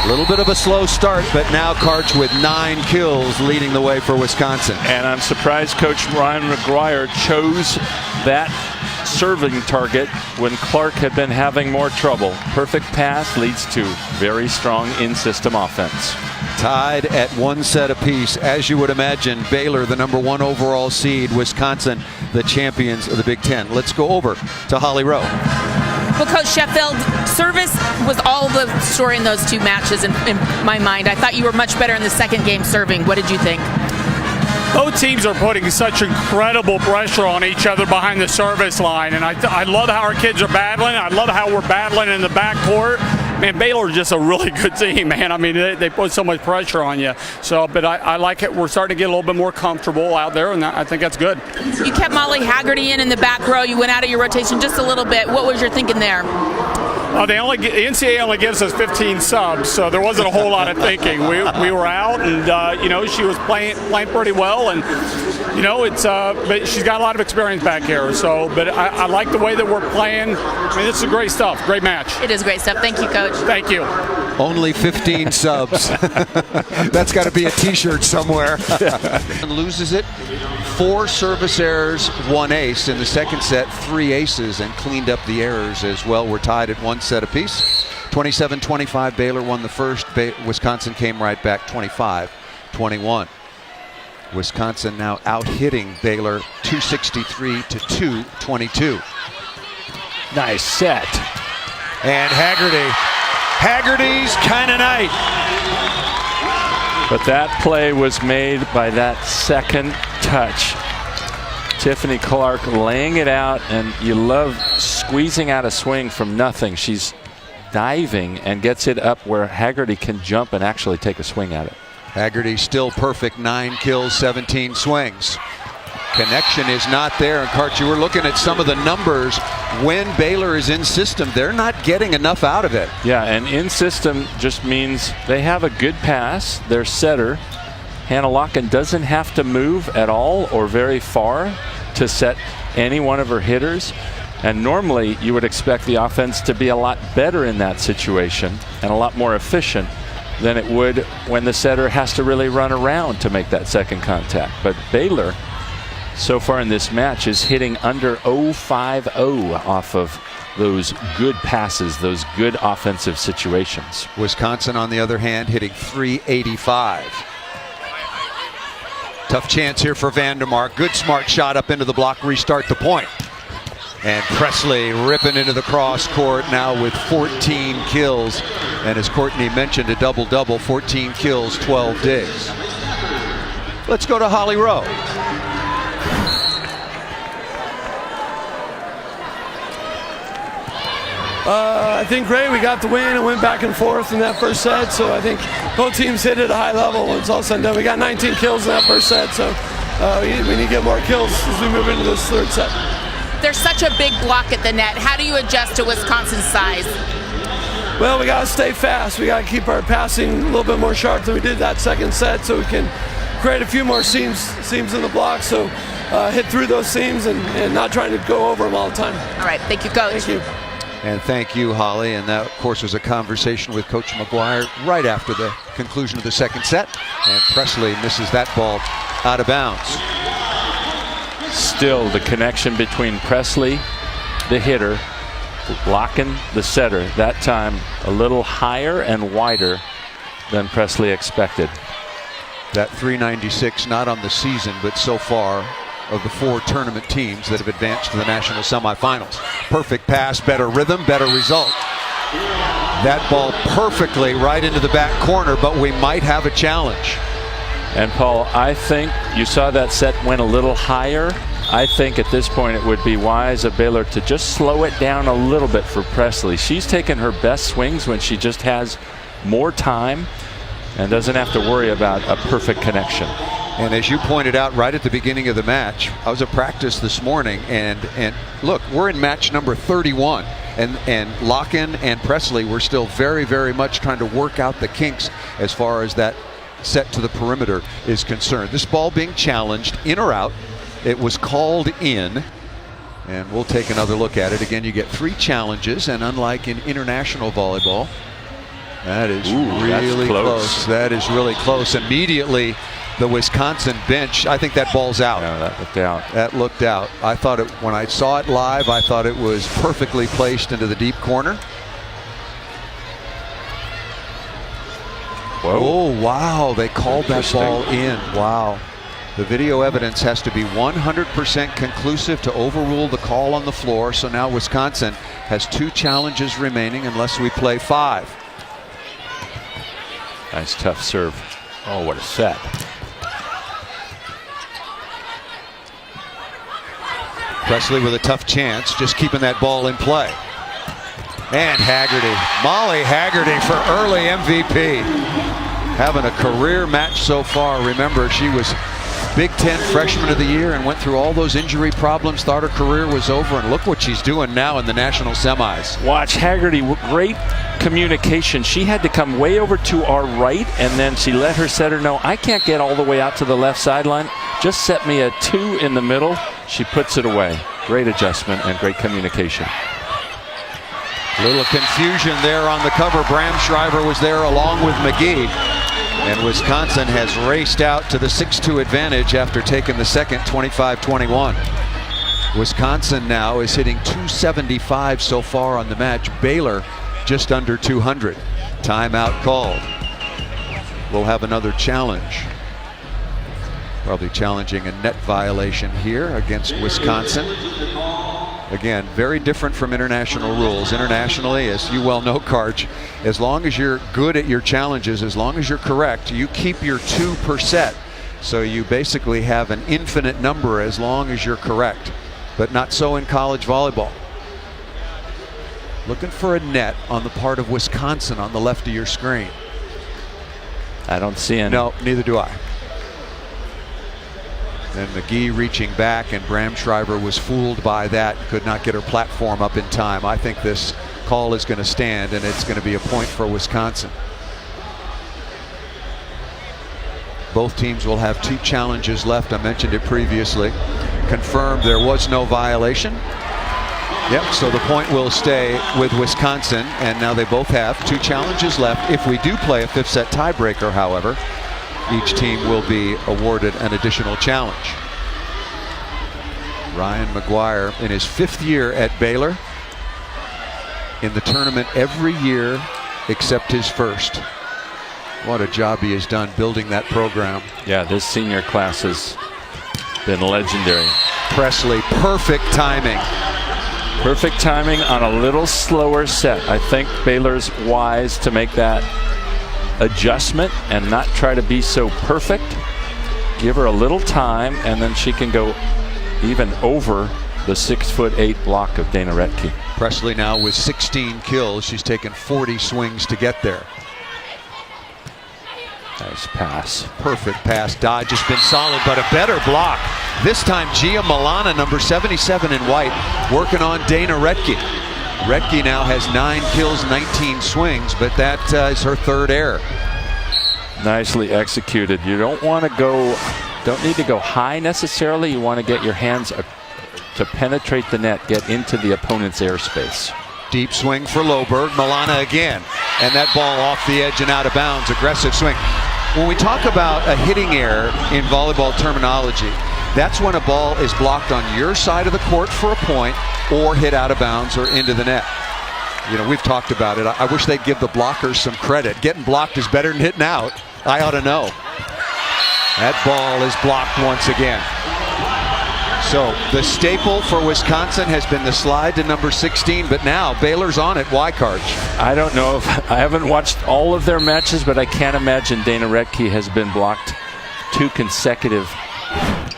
a little bit of a slow start, but now Karch with 9 kills, leading the way for Wisconsin. And I'm surprised Coach Ryan McGuire chose that serving target when Clark had been having more trouble. Perfect pass leads to very strong in-system offense. Tied at 1 set apiece. As you would imagine, Baylor the number 1 overall seed, Wisconsin the champions of the Big Ten. Let's go over to Holly Rowe. Well, Coach Sheffield, service was all the story in those 2 matches in my mind. I thought you were much better in the second game serving. What did you think? Both teams are putting such incredible pressure on each other behind the service line, and I love how our kids are battling. I love how we're battling in the backcourt. Man, Baylor is just a really good team, man. I mean, they put so much pressure on you. So, but I like it. We're starting to get a little bit more comfortable out there, and I think that's good. You kept Molly Haggerty in the back row. You went out of your rotation just a little bit. What was your thinking there? The NCAA only gives us 15 subs, so there wasn't a whole lot of thinking. We were out, and she was playing pretty well, and but she's got a lot of experience back here. So, but I like the way that we're playing. I mean, this is great stuff. Great match. It is great stuff. Thank you, Coach. Thank you. Only 15 subs. That's got to be a T-shirt somewhere. And loses it. 4 service errors, 1 ace in the second set, 3 aces, and cleaned up the errors as well. We're tied at 1 set apiece. 27-25. Baylor won the first. Wisconsin came right back, 25-21. Wisconsin now out-hitting Baylor 263 to 222. Nice set. And Haggerty's kind of night. But that play was made by that second touch. Tiffany Clark laying it out, and you love squeezing out a swing from nothing. She's diving and gets it up where Haggerty can jump and actually take a swing at it. Haggerty still perfect, 9 kills, 17 swings. Connection is not there. And Karch, you were looking at some of the numbers. When Baylor is in system, they're not getting enough out of it. Yeah, and in system just means they have a good pass. Their setter, Hannah Locken, doesn't have to move at all or very far to set any one of her hitters. And normally you would expect the offense to be a lot better in that situation and a lot more efficient than it would when the setter has to really run around to make that second contact. But Baylor, so far in this match, is hitting under 0.50 off of those good passes, those good offensive situations. Wisconsin, on the other hand, hitting 385. Tough chance here for Vandermark. Good smart shot up into the block, restart the point. And Presley ripping into the cross court now with 14 kills. And as Courtney mentioned, a double-double, 14 kills, 12 digs. Let's go to Holly Rowe. I think great. We got the win and went back and forth in that first set. So I think both teams hit at a high level when it's all said and done. We got 19 kills in that first set. So we need to get more kills as we move into this third set. There's such a big block at the net. How do you adjust to Wisconsin's size? Well, we got to stay fast. We got to keep our passing a little bit more sharp than we did that second set, so we can create a few more seams in the block. So hit through those seams and not trying to go over them all the time. All right, thank you, Coach. Thank you. And thank you, Holly. And that, of course, was a conversation with Coach McGuire right after the conclusion of the second set. And Presley misses that ball out of bounds. Still the connection between Presley, the hitter, blocking the setter. That time a little higher and wider than Presley expected. That 396 not on the season, but so far of the 4 tournament teams that have advanced to the national semifinals. Perfect pass, better rhythm, better result. That ball perfectly right into the back corner, but we might have a challenge. And Paul, I think you saw that set went a little higher. I think at this point it would be wise of Baylor to just slow it down a little bit for Presley. She's taken her best swings when she just has more time and doesn't have to worry about a perfect connection. And as you pointed out right at the beginning of the match, I was at practice this morning, and look, we're in match number 31, and Locken and Presley were still very, very much trying to work out the kinks as far as that set to the perimeter is concerned. This ball being challenged, in or out. It was called in, and we'll take another look at it. Again, you get 3 challenges, and unlike in international volleyball, that is really close. That is really close. Immediately, the Wisconsin bench, I think that ball's out. Yeah, that looked out. That looked out. I thought it, when I saw it live, I thought it was perfectly placed into the deep corner. Whoa. Oh, wow. They called that ball in. Wow. The video evidence has to be 100% conclusive to overrule the call on the floor. So now Wisconsin has 2 challenges remaining unless we play 5. Nice tough serve. Oh, what a set. Presley with a tough chance, just keeping that ball in play. And Haggerty, Molly Haggerty for early MVP. Having a career match so far. Remember, she was Big Ten Freshman of the Year and went through all those injury problems, thought her career was over, and look what she's doing now in the national semis. Watch Haggerty, great communication. She had to come way over to our right, and then she let her setter know, I can't get all the way out to the left sideline. Just set me a 2 in the middle. She puts it away. Great adjustment and great communication. Little confusion there on the cover. Bram Shriver was there along with McGee. And Wisconsin has raced out to the 6-2 advantage after taking the second, 25-21. Wisconsin now is hitting 275 so far on the match. Baylor just under 200. Timeout called. We'll have another challenge. Probably challenging a net violation here against Wisconsin. Again, very different from international rules. Internationally, as you well know, Karch, as long as you're good at your challenges, as long as you're correct, you keep your 2 per set. So you basically have an infinite number as long as you're correct. But not so in college volleyball. Looking for a net on the part of Wisconsin on the left of your screen. I don't see any. No, neither do I. And McGee reaching back, and Bram Shriver was fooled by that, could not get her platform up in time. I think this call is going to stand, and it's going to be a point for Wisconsin. Both teams will have 2 challenges left. I mentioned it previously. Confirmed there was no violation. Yep, so the point will stay with Wisconsin, and now they both have 2 challenges left. If we do play a 5th set tiebreaker, however, each team will be awarded an additional challenge. Ryan McGuire in his 5th year at Baylor, in the tournament every year except his first. What a job he has done building that program. Yeah, this senior class has been legendary. Presley, perfect timing. Perfect timing on a little slower set. I think Baylor's wise to make that adjustment and not try to be so perfect. Give her a little time, and then she can go even over the 6'8" block of Dana Rettke. Presley now with 16 kills. She's taken 40 swings to get there. Nice pass. Perfect pass. Dodge has been solid, but a better block. This time Gia Milana, number 77 in white, working on Dana Rettke. Rettke now has 9 kills, 19 swings, but that is her third error. Nicely executed. You don't want to go, don't need to go high necessarily. You want to get your hands to penetrate the net, get into the opponent's airspace. Deep swing for Loberg. Milana again. And that ball off the edge and out of bounds. Aggressive swing. When we talk about a hitting error in volleyball terminology, that's when a ball is blocked on your side of the court for a point or hit out of bounds or into the net. You know, we've talked about it. I wish they'd give the blockers some credit. Getting blocked is better than hitting out. I ought to know. That ball is blocked once again. So the staple for Wisconsin has been the slide to number 16, but now Baylor's on it. Why, Karch? I don't know if I haven't watched all of their matches, but I can't imagine Dana Rettke has been blocked 2 consecutive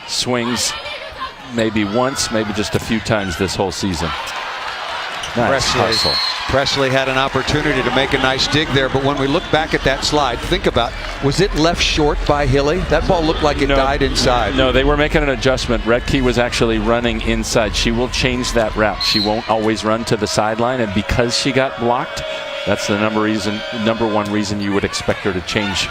swings, maybe once, maybe just a few times this whole season. Nice hustle. Presley had an opportunity to make a nice dig there, but when we look back at that slide, think about, was it left short by Hilly? That ball looked like it died inside. No, they were making an adjustment. Rettke was actually running inside. She will change that route. She won't always run to the sideline, and because she got blocked, that's the number one reason you would expect her to change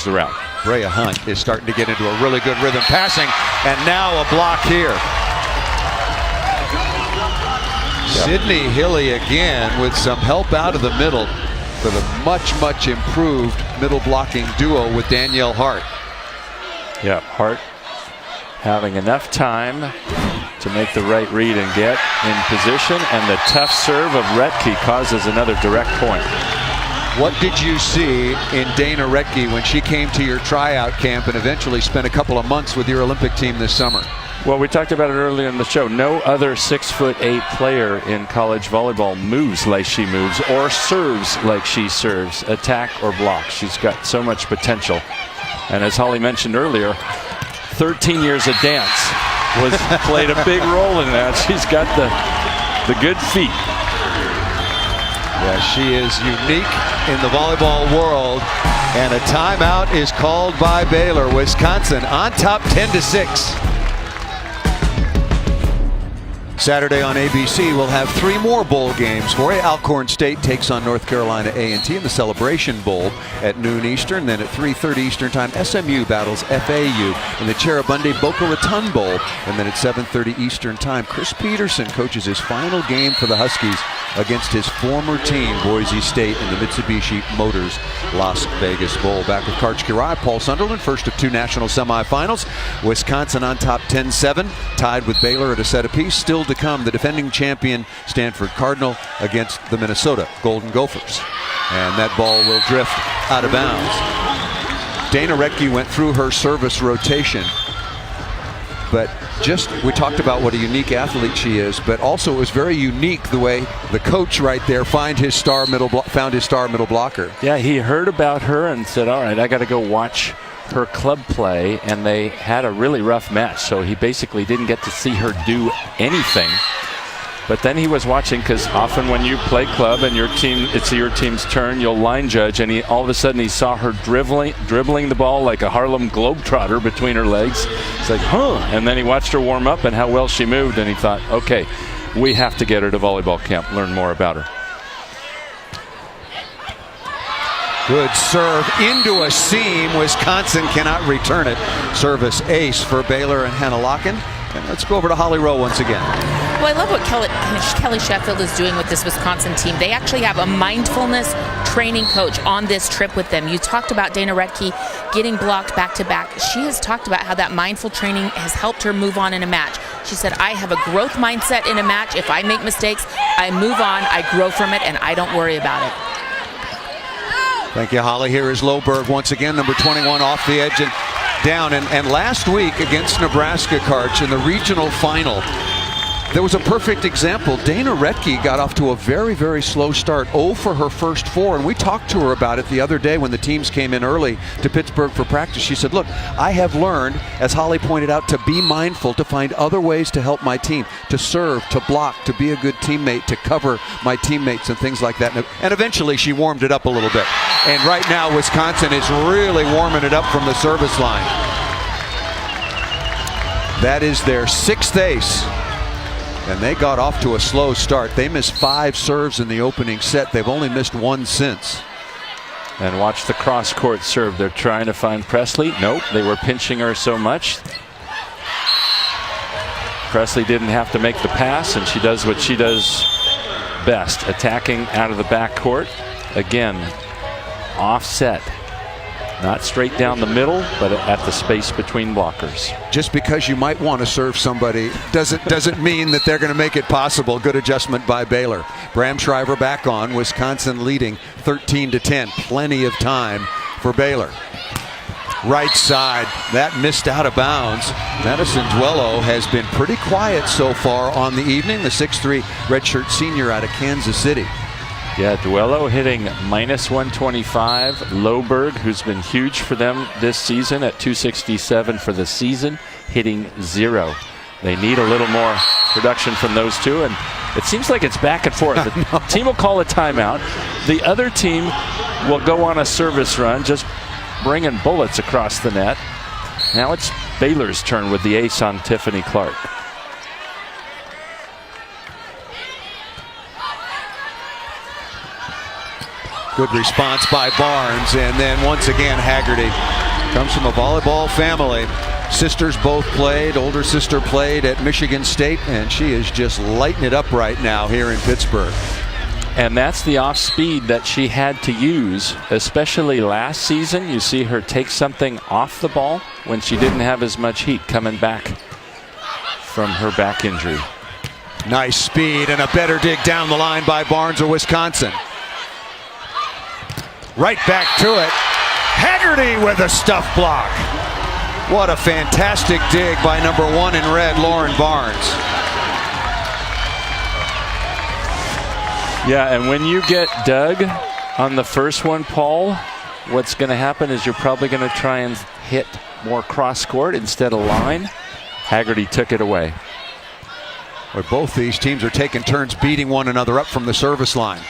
the route. Brea Hunt is starting to get into a really good rhythm passing, and now a block here. Sydney Hilly again with some help out of the middle for the much improved middle blocking duo with Danielle Hart. Yeah, Hart having enough time to make the right read and get in position, and the tough serve of Rettke causes another direct point. What did you see in Dana Rettke when she came to your tryout camp and eventually spent a couple of months with your Olympic team this summer? Well, we talked about it earlier in the show. No other 6'8" player in college volleyball moves like she moves or serves like she serves, attack or block. She's got so much potential. And as Holly mentioned earlier, 13 years of dance played a big role in that. She's got the good feet. Yeah, she is unique in the volleyball world. And a timeout is called by Baylor. Wisconsin on top 10-6. Saturday on ABC, we'll have 3 more bowl games for you. Alcorn State takes on North Carolina A&T in the Celebration Bowl at noon Eastern. Then at 3:30 Eastern Time, SMU battles FAU in the Cheribundi Boca Raton Bowl. And then at 7:30 Eastern Time, Chris Peterson coaches his final game for the Huskies against his former team, Boise State, in the Mitsubishi Motors Las Vegas Bowl. Back with Karch Kirai, Paul Sunderland, first of 2 national semifinals. Wisconsin on top 10-7, tied with Baylor at a set apiece. Still to come, the defending champion Stanford Cardinal against the Minnesota Golden Gophers. And that ball will drift out of bounds. Dana Rettke went through her service rotation, but we talked about what a unique athlete she is, but also it was very unique the way the coach right there found his star middle blocker. Yeah, he heard about her and said, all right, I got to go watch her club play, and they had a really rough match, so he basically didn't get to see her do anything. But then he was watching, because often when you play club and it's your team's turn, you'll line judge, and all of a sudden he saw her dribbling the ball like a Harlem Globetrotter between her legs. It's like, huh? And then he watched her warm up and how well she moved, and he thought, okay, we have to get her to volleyball camp, learn more about her. Good serve into a seam. Wisconsin cannot return it. Service ace for Baylor and Hannah Locken. And let's go over to Holly Rowe once again. Well, I love what Kelly Sheffield is doing with this Wisconsin team. They actually have a mindfulness training coach on this trip with them. You talked about Dana Rettke getting blocked back to back. She has talked about how that mindful training has helped her move on in a match. She said, I have a growth mindset in a match. If I make mistakes, I move on, I grow from it, and I don't worry about it. Thank you, Holly. Here is Loberg once again, number 21 off the edge and down. And last week against Nebraska, Karch, in the regional final, There was a perfect example. Dana Retke got off to a very, very slow start, 0 for her first 4, and we talked to her about it the other day when the teams came in early to Pittsburgh for practice. She said, look, I have learned, as Holly pointed out, to be mindful, to find other ways to help my team, to serve, to block, to be a good teammate, to cover my teammates and things like that. And eventually she warmed it up a little bit. And right now Wisconsin is really warming it up from the service line. That is their 6th ace. And they got off to a slow start. They missed 5 serves in the opening set. They've only missed 1 since. And watch the cross-court serve. They're trying to find Presley. Nope, they were pinching her so much. Presley didn't have to make the pass, and she does what she does best, attacking out of the backcourt. Again, offset. Not straight down the middle, but at the space between blockers. Just because you might want to serve somebody doesn't mean that they're going to make it possible. Good adjustment by Baylor. Bram Shriver back on. Wisconsin leading 13-10. Plenty of time for Baylor. Right side, that missed out of bounds. Madison Duello has been pretty quiet so far on the evening. The 6'3" redshirt senior out of Kansas City. Yeah, Duello hitting -125. Loberg, who's been huge for them this season at 267 for the season, hitting 0. They need a little more production from those two, and it seems like it's back and forth. The team will call a timeout. The other team will go on a service run, just bringing bullets across the net. Now it's Baylor's turn with the ace on Tiffany Clark. Good response by Barnes, and then once again Haggerty comes from a volleyball family. Sisters both played. Older sister played at Michigan State, and she is just lighting it up right now here in Pittsburgh. And that's the off speed that she had to use, especially last season. You see her take something off the ball when she didn't have as much heat coming back from her back injury. Nice speed and a better dig down the line by Barnes of Wisconsin. Right back to it. Haggerty with a stuff block. What a fantastic dig by number 1 in red, Lauren Barnes. Yeah, and when you get dug on the first one, Paul, what's going to happen is you're probably going to try and hit more cross court instead of line. Haggerty took it away. Well, both these teams are taking turns beating one another up from the service line.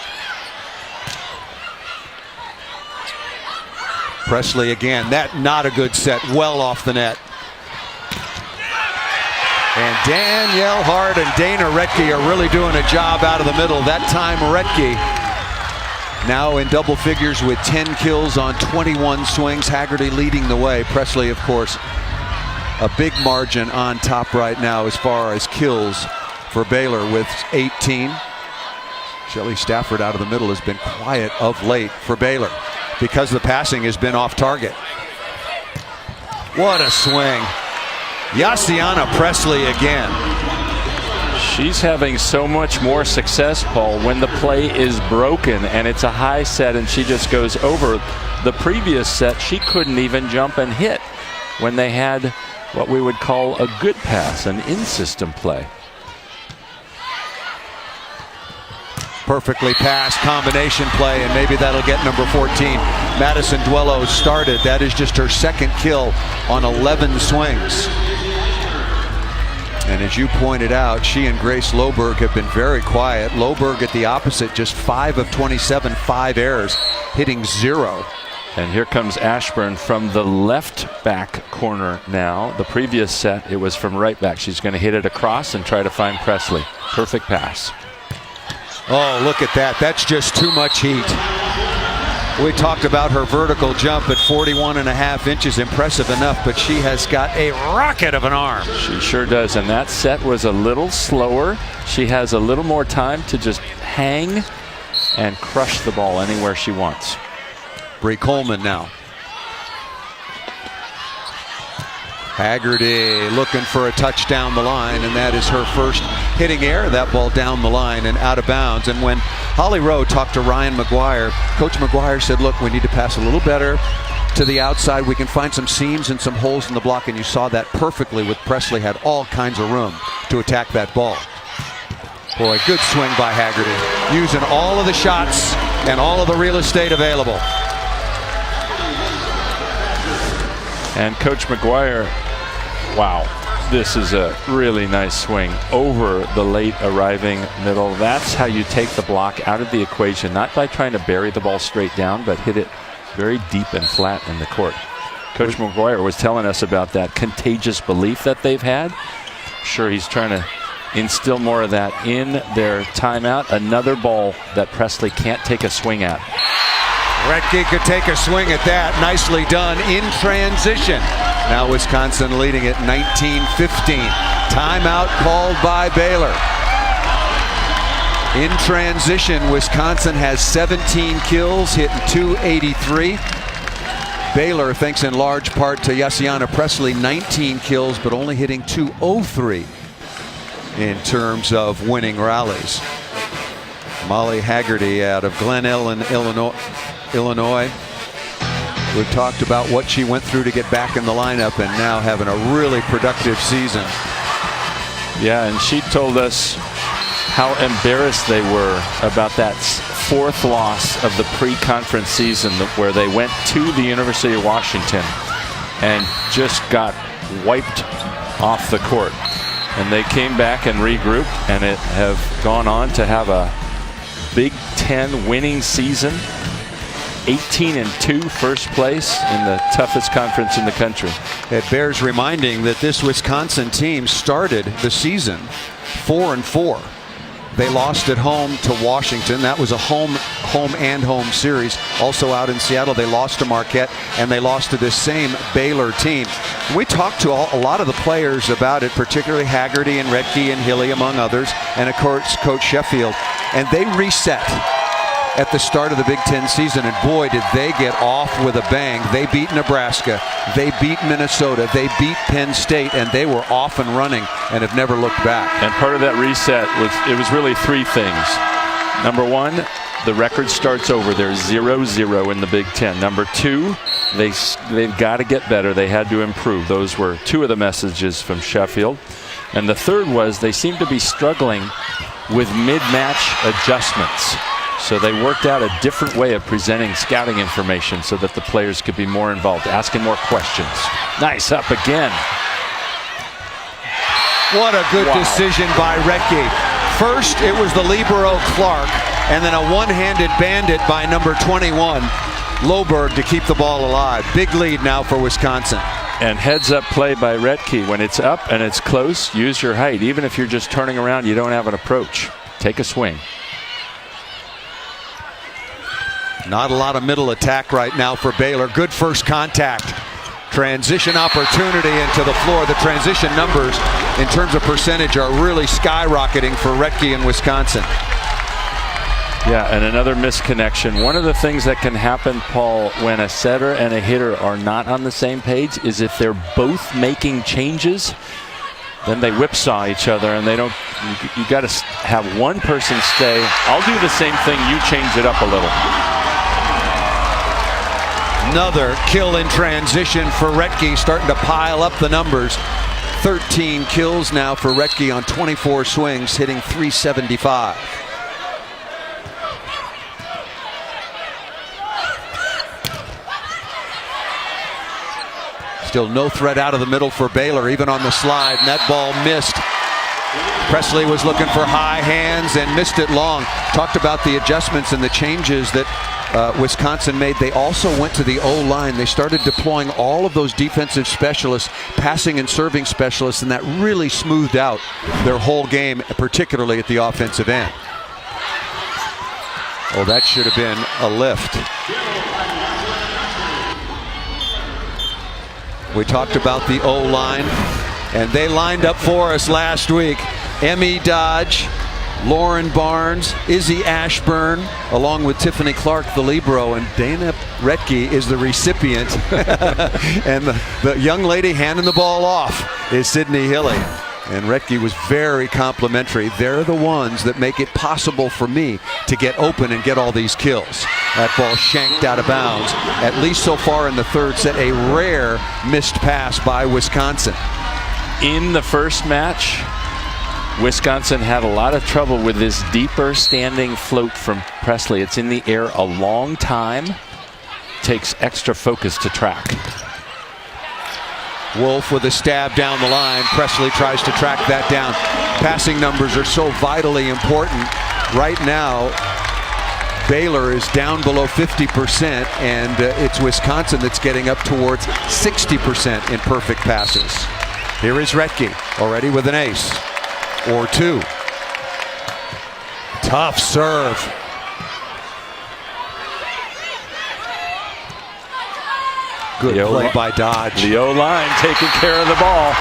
Presley again, that not a good set, well off the net. And Danielle Hart and Dana Retke are really doing a job out of the middle. That time Retke now in double figures with 10 kills on 21 swings. Haggerty leading the way. Presley, of course, a big margin on top right now as far as kills for Baylor with 18. Shelley Stafford out of the middle has been quiet of late for Baylor because the passing has been off target. What a swing. Yassiana Presley again. She's having so much more success, Paul, when the play is broken and it's a high set and she just goes over. The previous set, she couldn't even jump and hit when they had what we would call a good pass, an in-system play. Perfectly passed combination play, and maybe that'll get number 14. Madison Duello started. That is just her second kill on 11 swings. And as you pointed out, she and Grace Loberg have been very quiet. Loberg at the opposite, just 5 of 27, 5 errors, hitting 0. And here comes Ashburn from the left back corner now. The previous set, it was from right back. She's going to hit it across and try to find Presley. Perfect pass. Oh, look at that. That's just too much heat. We talked about her vertical jump at 41.5 inches. Impressive enough, but she has got a rocket of an arm. She sure does, and that set was a little slower. She has a little more time to just hang and crush the ball anywhere she wants. Bree Coleman now. Haggerty looking for a touch down the line, and that is her first hitting error. That ball down the line and out of bounds. And when Holly Rowe talked to Ryan McGuire, Coach McGuire said, look, we need to pass a little better to the outside. We can find some seams and some holes in the block, and you saw that perfectly with Presley. Had all kinds of room to attack that ball. Boy, good swing by Haggerty, using all of the shots and all of the real estate available. And Coach McGuire, wow, this is a really nice swing over the late arriving middle. That's how you take the block out of the equation, not by trying to bury the ball straight down, but hit it very deep and flat in the court. Coach McGuire was telling us about that contagious belief that they've had. Sure, he's trying to instill more of that in their timeout. Another ball that Presley can't take a swing at. Retke could take a swing at that. Nicely done in transition. Now Wisconsin leading it 19-15. Timeout called by Baylor. In transition, Wisconsin has 17 kills, hitting .283. Baylor, thanks in large part to Yassiana Presley, 19 kills, but only hitting .203 in terms of winning rallies. Molly Haggerty out of Glen Ellen, Illinois. We've talked about what she went through to get back in the lineup and now having a really productive season. Yeah, and she told us how embarrassed they were about that fourth loss of the pre-conference season, where they went to the University of Washington and just got wiped off the court. And they came back and regrouped and have gone on to have a Big Ten winning season. 18-2, first place in the toughest conference in the country. It bears reminding that this Wisconsin team started the season 4-4. They lost at home to Washington. That was a home and home series. Also out in Seattle, they lost to Marquette, and they lost to this same Baylor team. We talked to a lot of the players about it, particularly Haggerty and Retke and Hilly, among others, and of course Coach Sheffield. And they reset at the start of the Big Ten season, and boy, did they get off with a bang. They beat Nebraska, they beat Minnesota, they beat Penn State, and they were off and running and have never looked back. And part of that reset was really three things. Number one, the record starts over. They're 0-0 in the Big Ten. Number two, they've got to get better. They had to improve. Those were two of the messages from Sheffield. And the third was they seem to be struggling with mid-match adjustments. So they worked out a different way of presenting scouting information so that the players could be more involved, asking more questions. Nice up again. What a good decision by Retke. First, it was the libero Clark, and then a one-handed bandit by number 21, Loberg, to keep the ball alive. Big lead now for Wisconsin. And heads-up play by Retke. When it's up and it's close, use your height. Even if you're just turning around, you don't have an approach. Take a swing. Not a lot of middle attack right now for Baylor. Good first contact. Transition opportunity into the floor. The transition numbers in terms of percentage are really skyrocketing for Retke in Wisconsin. Yeah, and another misconnection. One of the things that can happen, Paul, when a setter and a hitter are not on the same page is if they're both making changes, then they whipsaw each other, and they don't. You got to have one person stay. I'll do the same thing. You change it up a little. Another kill in transition for Retke, starting to pile up the numbers. 13 kills now for Retke on 24 swings, hitting .375. Still no threat out of the middle for Baylor, even on the slide, and that ball missed. Presley was looking for high hands and missed it long. Talked about the adjustments and the changes that Wisconsin made. They also went to the O-line. They started deploying all of those defensive specialists, passing and serving specialists, and that really smoothed out their whole game, particularly at the offensive end. Oh, that should have been a lift. We talked about the O-line, and they lined up for us last week. Emmy Dodge, Lauren Barnes, Izzy Ashburn, along with Tiffany Clark, the libero, and Dana Retke is the recipient. And the young lady handing the ball off is Sydney Hilly. And Retke was very complimentary. They're the ones that make it possible for me to get open and get all these kills. That ball shanked out of bounds, at least so far in the third set. A rare missed pass by Wisconsin. In the first match, Wisconsin had a lot of trouble with this deeper standing float from Presley. It's in the air a long time. Takes extra focus to track. Wolf with a stab down the line. Presley tries to track that down. Passing numbers are so vitally important. Right now, Baylor is down below 50%, and it's Wisconsin that's getting up towards 60% in perfect passes. Here is Retke, already with an ace. Or two. Tough serve. Good play by Dodge. The O-line taking care of the ball.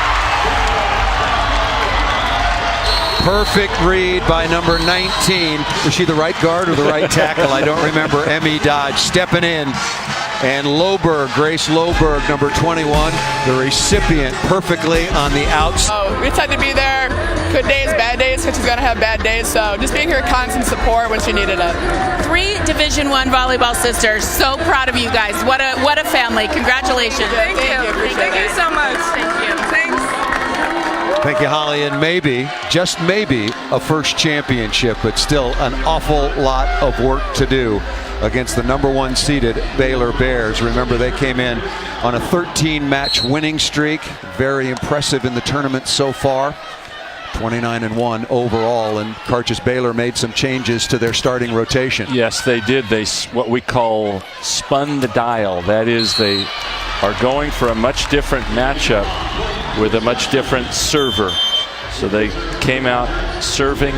Perfect read by number 19. Was she the right guard or the right tackle? I don't remember. Emmy Dodge stepping in. And Loberg, Grace Loberg, number 21, the recipient, perfectly on the outside. Oh, we had to be there. Good days, bad days, because she's going to have bad days. So just being her constant support when she needed it. 3 Division I volleyball sisters. So proud of you guys. What a family. Congratulations. Thank you. Thank you so much. Thank you. Thanks. Thank you, Holly. And maybe, just maybe, a first championship, but still an awful lot of work to do against the number 1 seeded Baylor Bears. Remember, they came in on a 13-match winning streak. Very impressive in the tournament so far. 29-1 overall, and Karch's Baylor made some changes to their starting rotation. Yes, they did. They what we call spun the dial. That is, they are going for a much different matchup with a much different server. So they came out serving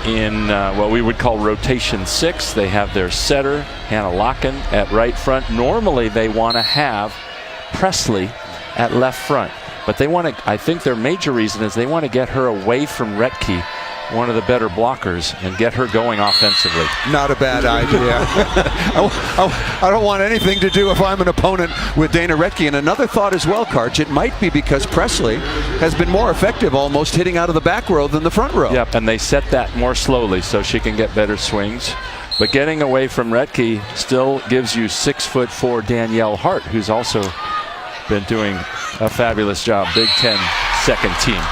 in what we would call rotation 6. They have their setter, Hannah Locken, at right front. Normally they want to have Presley at left front, but they want to, I think their major reason is they want to get her away from Retke, one of the better blockers, and get her going offensively. Not a bad idea. I don't want anything to do if I'm an opponent with Dana Retke. And another thought as well, Karch, it might be because Presley has been more effective almost hitting out of the back row than the front row. Yep, and they set that more slowly so she can get better swings. But getting away from Retke still gives you 6'4" Danielle Hart, who's also been doing a fabulous job. Big Ten second team.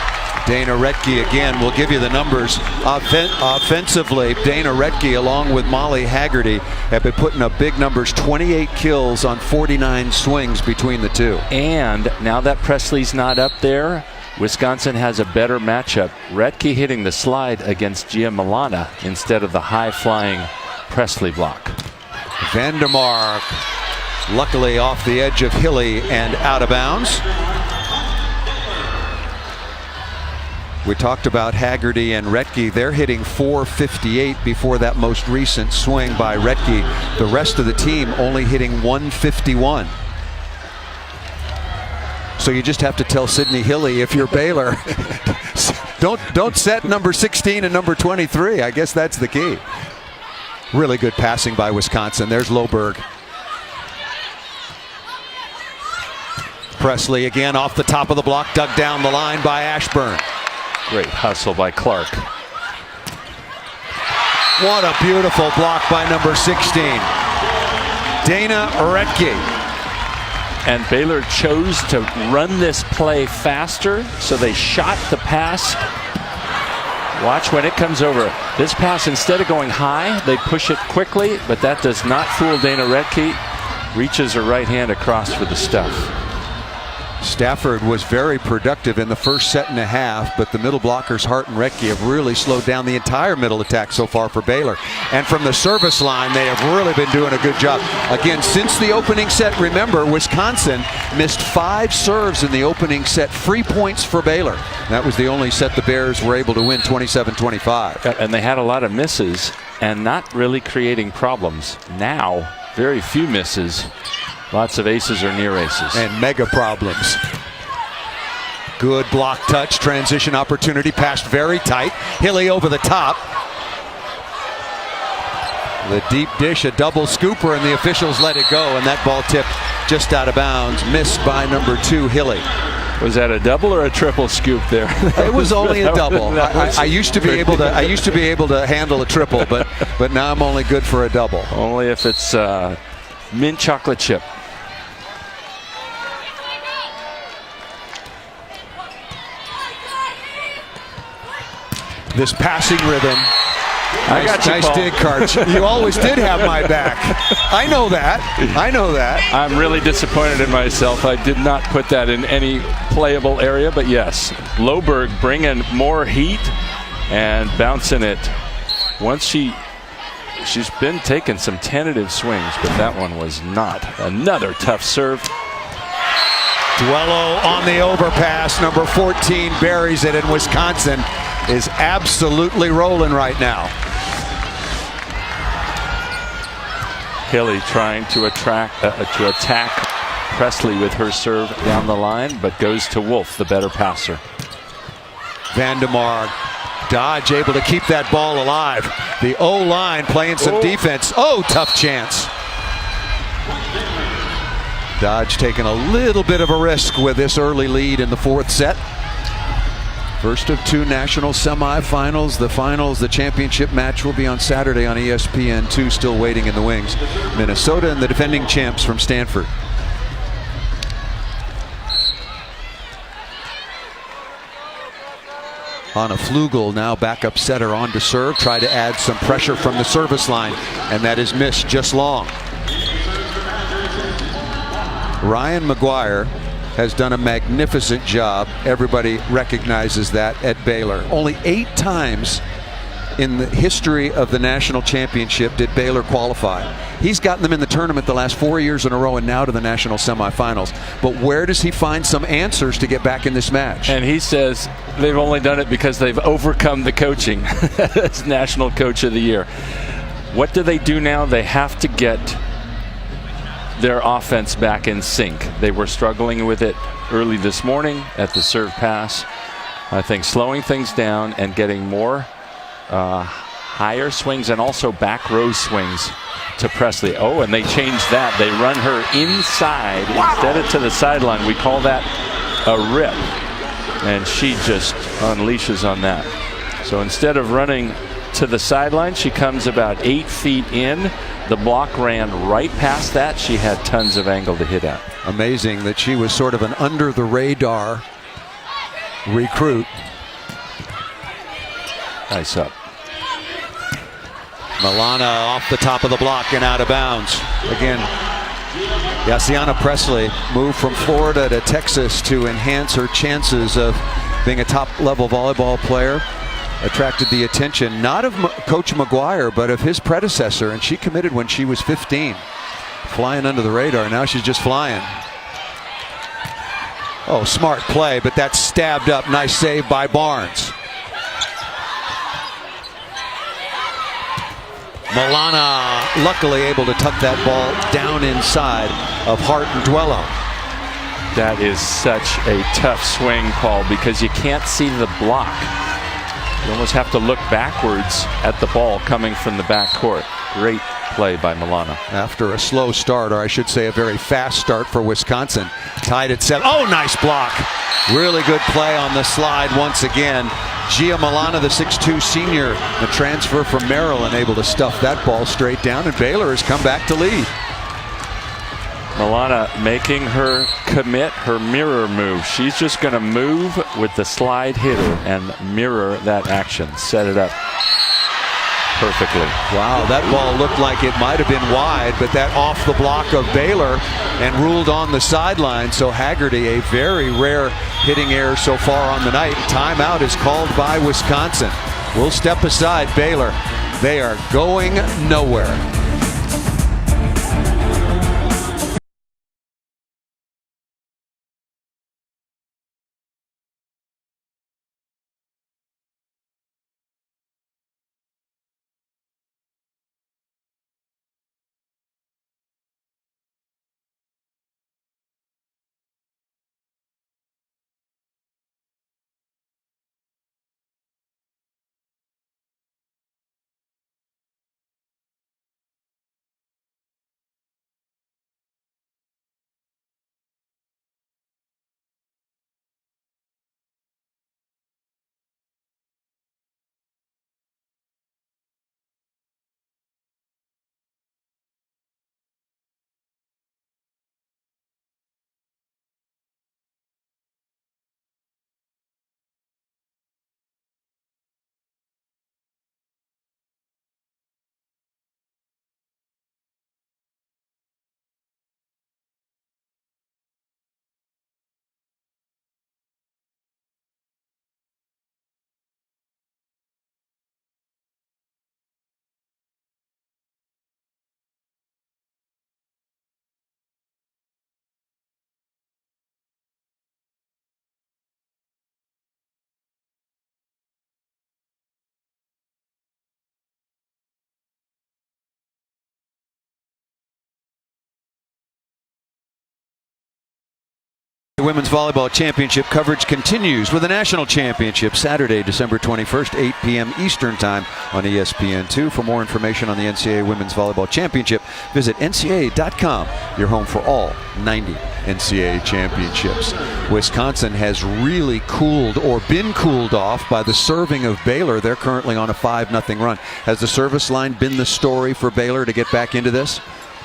Dana Retke again will give you the numbers. Offensively, Dana Retke along with Molly Haggerty have been putting up big numbers. 28 kills on 49 swings between the two. And now that Presley's not up there, Wisconsin has a better matchup. Retke hitting the slide against Gia Milana instead of the high-flying Presley block. Vandermark luckily off the edge of Hilly and out of bounds. We talked about Haggerty and Retke. They're hitting .458 before that most recent swing by Retke. The rest of the team only hitting .151. So you just have to tell Sydney Hilly, if you're Baylor, don't set number 16 and number 23. I guess that's the key. Really good passing by Wisconsin. There's Loberg. Presley again off the top of the block, dug down the line by Ashburn. Great hustle by Clark. What a beautiful block by number 16. Dana Retke. And Baylor chose to run this play faster, so they shot the pass. Watch when it comes over. This pass, instead of going high, they push it quickly, but that does not fool Dana Retke. Reaches her right hand across for the stuff. Stafford was very productive in the first set and a half, but the middle blockers, Hart and Retke, have really slowed down the entire middle attack so far for Baylor. And from the service line, they have really been doing a good job. Again, since the opening set, remember, Wisconsin missed 5 serves in the opening set. 3 points for Baylor. That was the only set the Bears were able to win, 27-25. And they had a lot of misses and not really creating problems. Now, very few misses. Lots of aces or near aces. And mega problems. Good block touch, transition opportunity, passed very tight. Hilly over the top. The deep dish, a double scooper, and the officials let it go, and that ball tipped just out of bounds, missed by number 2, Hilly. Was that a double or a triple scoop there? It was only a double. I used to be able to handle a triple, but now I'm only good for a double. Only if it's mint chocolate chip. this passing rhythm. I got you, nice Paul. dig, Karch. You always did have my back. I know that. I know that. I'm really disappointed in myself. I did not put that in any playable area, but yes, Loberg bringing more heat and bouncing it. Once she's been taking some tentative swings, but that one was not. Another tough serve. Duello on the overpass. Number 14 buries it, and Wisconsin is absolutely rolling right now. Hilly trying to attack Presley with her serve down the line, but goes to Wolf, the better passer. Vandemar, Dodge able to keep that ball alive. The O-line playing some defense. Oh, tough chance. Dodge taking a little bit of a risk with this early lead in the fourth set. First of two national semifinals. The finals, the championship match, will be on Saturday on ESPN2, still waiting in the wings. Minnesota and the defending champs from Stanford. Anna Flugel, now backup setter, on to serve. Try to add some pressure from the service line, and that is missed just long. Ryan McGuire has done a magnificent job. Everybody recognizes that at Baylor. Only 8 times in the history of the national championship did Baylor qualify. He's gotten them in the tournament the last 4 years in a row and now to the national semifinals. But where does he find some answers to get back in this match? And he says they've only done it because they've overcome the coaching. That's National Coach of the Year. What do they do now? They have to get their offense back in sync. They were struggling with it early this morning at the serve pass. I think slowing things down and getting more higher swings and also back row swings to Presley. Oh, and they changed that. They run her inside instead of to the sideline. We call that a rip. And she just unleashes on that. So instead of running to the sideline, she comes about 8 feet in. The block ran right past that. She had tons of angle to hit at. Amazing that she was sort of an under the radar recruit. Nice up. Milana off the top of the block and out of bounds. Again, Yassiana Presley moved from Florida to Texas to enhance her chances of being a top-level volleyball player. Attracted the attention not of Coach McGuire, but of his predecessor, and she committed when she was 15. Flying under the radar. Now she's just flying. Oh, smart play, but that's stabbed up. Nice save by Barnes. Milana luckily able to tuck that ball down inside of Hart and Duello. That is such a tough swing, Paul, because you can't see the block. You almost have to look backwards at the ball coming from the back court. Great play by Milana. After a slow start, or I should say a very fast start for Wisconsin. Tied at 7. Oh, nice block. Really good play on the slide once again. Gia Milana, the 6'2 senior, the transfer from Maryland, able to stuff that ball straight down, and Baylor has come back to lead. Milana making her commit her mirror move. She's just going to move with the slide hitter and mirror that action. Set it up perfectly. Wow, that ball looked like it might have been wide, but that off the block of Baylor and ruled on the sideline. So Haggerty, a very rare hitting error so far on the night. Timeout is called by Wisconsin. We'll step aside Baylor. They are going nowhere. Women's Volleyball Championship coverage continues with the National Championship Saturday, December 21st, 8 p.m. Eastern Time on ESPN2. For more information on the NCAA Women's Volleyball Championship, visit ncaa.com, your home for all 90 NCAA championships. Wisconsin has really cooled or been cooled off by the serving of Baylor. They're currently on a 5-0 run. Has the service line been the story for Baylor to get back into this?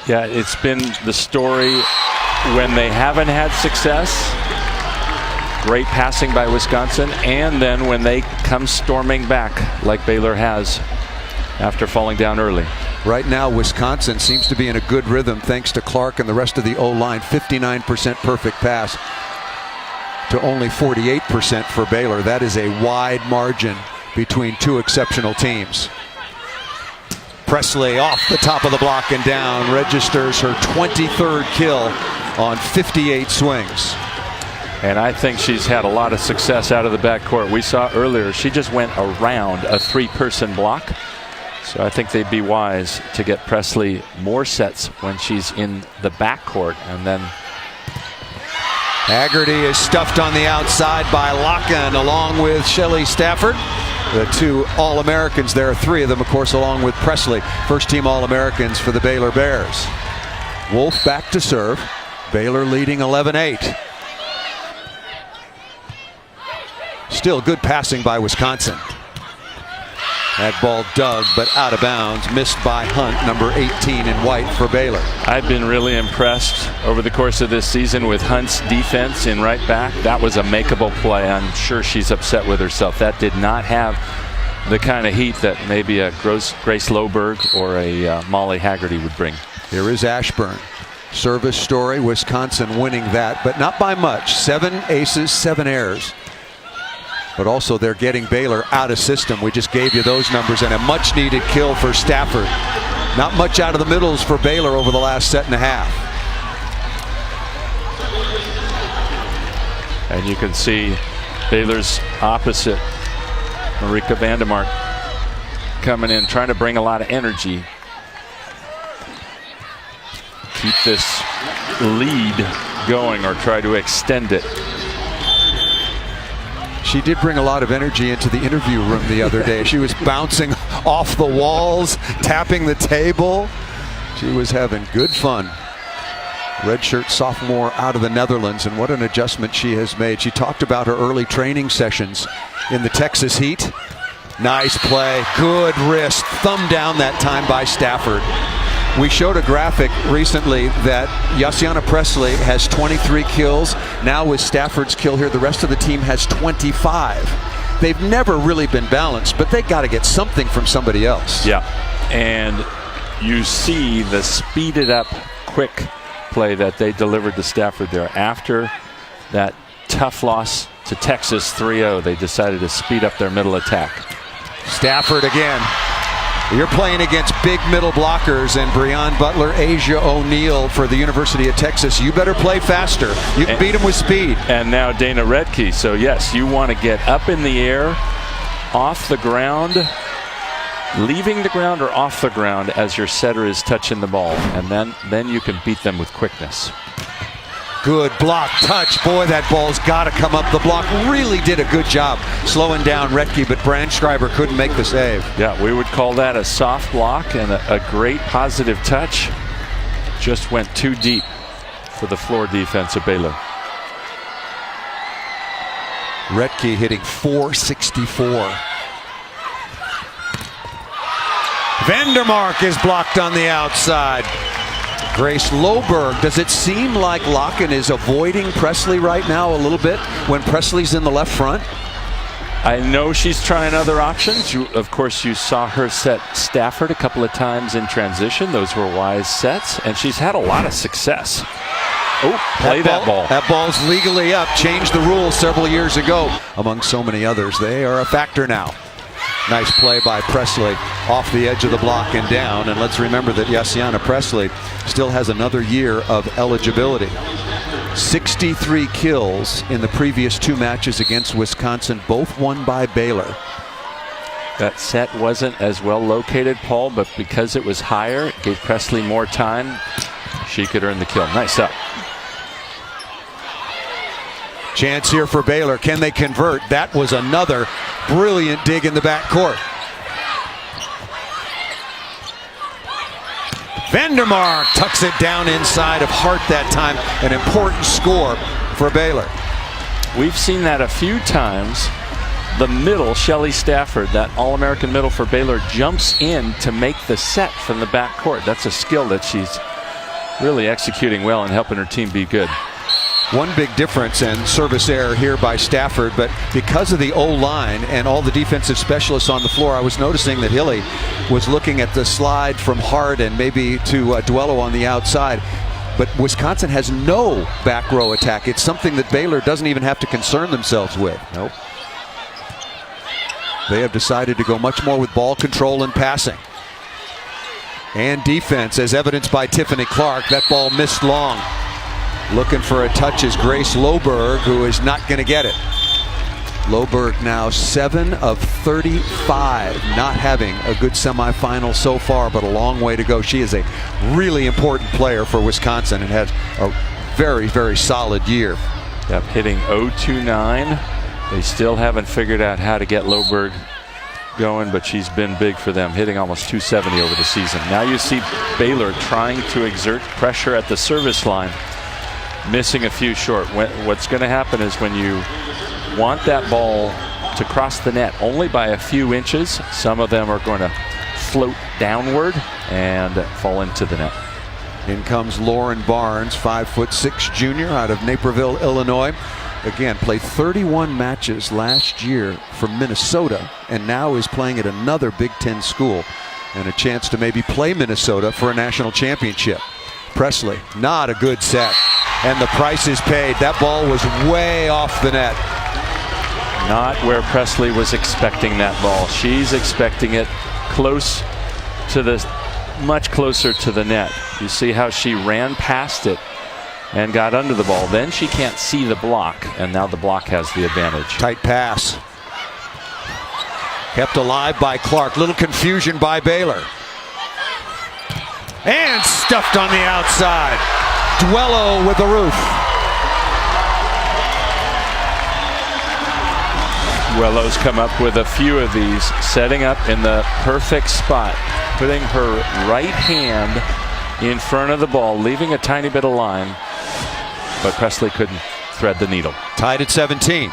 Yeah, it's been the story when they haven't had success. Great passing by Wisconsin, and then when they come storming back like Baylor has after falling down early. Right now, Wisconsin seems to be in a good rhythm thanks to Clark and the rest of the O-line. 59% perfect pass to only 48% for Baylor. That is a wide margin between two exceptional teams. Presley off the top of the block and down, registers her 23rd kill on 58 swings. And I think she's had a lot of success out of the backcourt. We saw earlier she just went around a 3-person block. So I think they'd be wise to get Presley more sets when she's in the backcourt. And then Haggerty is stuffed on the outside by Locken along with Shelley Stafford. The two All-Americans there, 3 of them, of course, along with Presley. First-team All-Americans for the Baylor Bears. Wolf back to serve. Baylor leading 11-8. Still good passing by Wisconsin. That ball dug, but out of bounds. Missed by Hunt, number 18 in white for Baylor. I've been really impressed over the course of this season with Hunt's defense in right back. That was a makeable play. I'm sure she's upset with herself. That did not have the kind of heat that maybe a Grace Loberg or a Molly Haggerty would bring. Here is Ashburn. Service story, Wisconsin winning that, but not by much. 7 aces, 7 errors. But also they're getting Baylor out of system. We just gave you those numbers, and a much needed kill for Stafford. Not much out of the middles for Baylor over the last set and a half. And you can see Baylor's opposite, Marika Vandermark, coming in, trying to bring a lot of energy. Keep this lead going or try to extend it. She did bring a lot of energy into the interview room the other day. She was bouncing off the walls, tapping the table. She was having good fun. Redshirt sophomore out of the Netherlands, and what an adjustment she has made. She talked about her early training sessions in the Texas heat. Nice play, good wrist, thumb down that time by Stafford. We showed a graphic recently that Yassiana Presley has 23 kills. Now with Stafford's kill here, the rest of the team has 25. They've never really been balanced, but they got to get something from somebody else. Yeah, and you see the speeded up quick play that they delivered to Stafford there. After that tough loss to Texas 3-0, they decided to speed up their middle attack. Stafford again. You're playing against big middle blockers, and Breon Butler, Asia O'Neal for the University of Texas. You better play faster. You can beat them with speed. And now Dana Redke. So yes, you want to get up in the air, off the ground, leaving the ground or off the ground as your setter is touching the ball, and then you can beat them with quickness. Good block touch. Boy, that ball's got to come up the block. Really did a good job slowing down Redke, but Brandschreiber couldn't make the save. Yeah, we would call that a soft block and a great positive touch. Just went too deep for the floor defense of Baylor. Redke hitting .464. Vandermark is blocked on the outside. Grace Loberg. Does it seem like Locken is avoiding Presley right now a little bit when Presley's in the left front? I know she's trying other options. Of course, you saw her set Stafford a couple of times in transition. Those were wise sets, and she's had a lot of success. Oh, play that ball. That ball's legally up. Changed the rules several years ago. Among so many others, they are a factor now. Nice play by Presley off the edge of the block and down. And let's remember that Yassiana Presley still has another year of eligibility. 63 kills in the previous 2 matches against Wisconsin, both won by Baylor. That set wasn't as well located, Paul, but because it was higher, it gave Presley more time. She could earn the kill. Nice up. Chance here for Baylor. Can they convert? That was another brilliant dig in the backcourt. Vandermark tucks it down inside of Hart that time. An important score for Baylor. We've seen that a few times. The middle, Shelley Stafford, that All-American middle for Baylor, jumps in to make the set from the backcourt. That's a skill that she's really executing well and helping her team be good. One big difference and service error here by Stafford, but because of the O-line and all the defensive specialists on the floor, I was noticing that Hilly was looking at the slide from Hart and maybe to Duello on the outside. But Wisconsin has no back row attack. It's something that Baylor doesn't even have to concern themselves with. Nope. They have decided to go much more with ball control and passing. And defense, as evidenced by Tiffany Clark. That ball missed long. Looking for a touch is Grace Loberg, who is not going to get it. Loberg now 7 of 35, not having a good semifinal so far, but a long way to go. She is a really important player for Wisconsin and has a very, very solid year. Yep, hitting 0-2-9. They still haven't figured out how to get Loberg going, but she's been big for them, hitting almost 270 over the season. Now you see Baylor trying to exert pressure at the service line, missing a few short. What's going to happen is when you want that ball to cross the net only by a few inches, some of them are going to float downward and fall into the net. In comes Lauren Barnes, 5'6" junior out of Naperville, Illinois. Again, played 31 matches last year for Minnesota and now is playing at another Big Ten school and a chance to maybe play Minnesota for a national championship. Presley, not a good set. And the price is paid. That ball was way off the net. Not where Presley was expecting that ball. She's expecting it close to the, much closer to the net. You see how she ran past it and got under the ball. Then she can't see the block, and now the block has the advantage. Tight pass. Kept alive by Clark. Little confusion by Baylor. And stuffed on the outside. Duello with the roof. Duello's come up with a few of these, setting up in the perfect spot, putting her right hand in front of the ball, leaving a tiny bit of line, but Presley couldn't thread the needle. Tied at 17.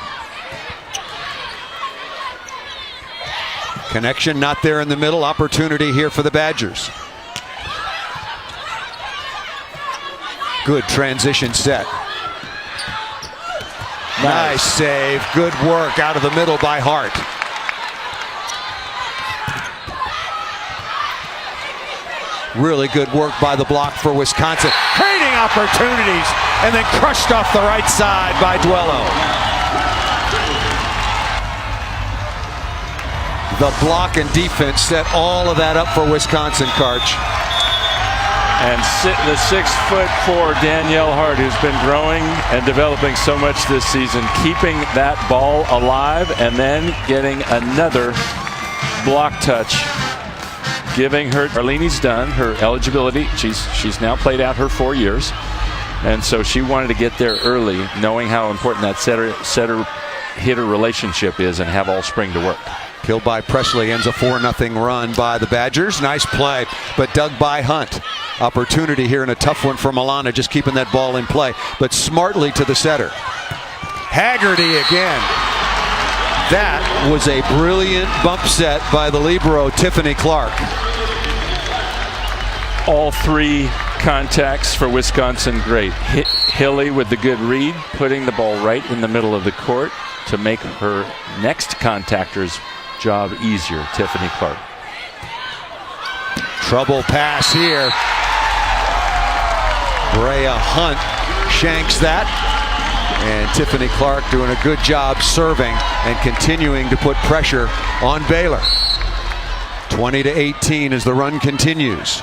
Connection not there in the middle. Opportunity here for the Badgers. Good transition set. Nice save. Good work out of the middle by Hart. Really good work by the block for Wisconsin. Creating opportunities and then crushed off the right side by Duello. The block and defense set all of that up for Wisconsin, Karch. And the 6'4" Danielle Hart, who's been growing and developing so much this season, keeping that ball alive and then getting another block touch, giving her, Arlene's done her eligibility. She's now played out her 4 years, and so she wanted to get there early, knowing how important that setter-hitter relationship is and have all spring to work. Killed by Presley, ends a 4-0 run by the Badgers. Nice play, but dug by Hunt. Opportunity here and a tough one for Milana, just keeping that ball in play, but smartly to the setter. Haggerty again. That was a brilliant bump set by the libero, Tiffany Clark. All three contacts for Wisconsin, great. Hilly with the good read, putting the ball right in the middle of the court to make her next contactor's job easier, Tiffany Clark. Trouble pass here. Brea Hunt shanks that. And Tiffany Clark doing a good job serving and continuing to put pressure on Baylor. 20-18 as the run continues.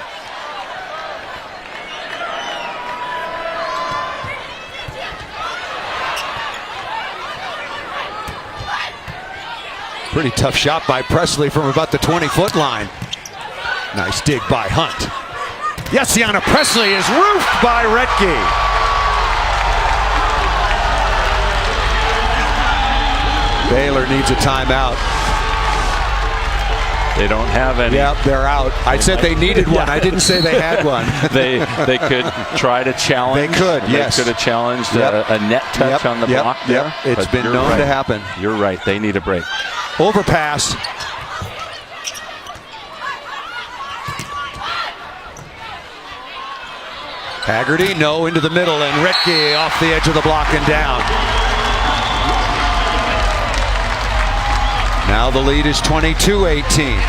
Pretty tough shot by Presley from about the 20-foot line. Nice dig by Hunt. Yessiana Presley is roofed by Retke. Baylor needs a timeout. They don't have any. Yep, they're out. I said they needed one. I didn't say they had one. They could try to challenge. They could, yes. They could have challenged a net touch on the block there. It's been known to happen. You're right. They need a break. Overpass. Haggerty, no, into the middle, and Retke off the edge of the block and down. Now the lead is 22-18.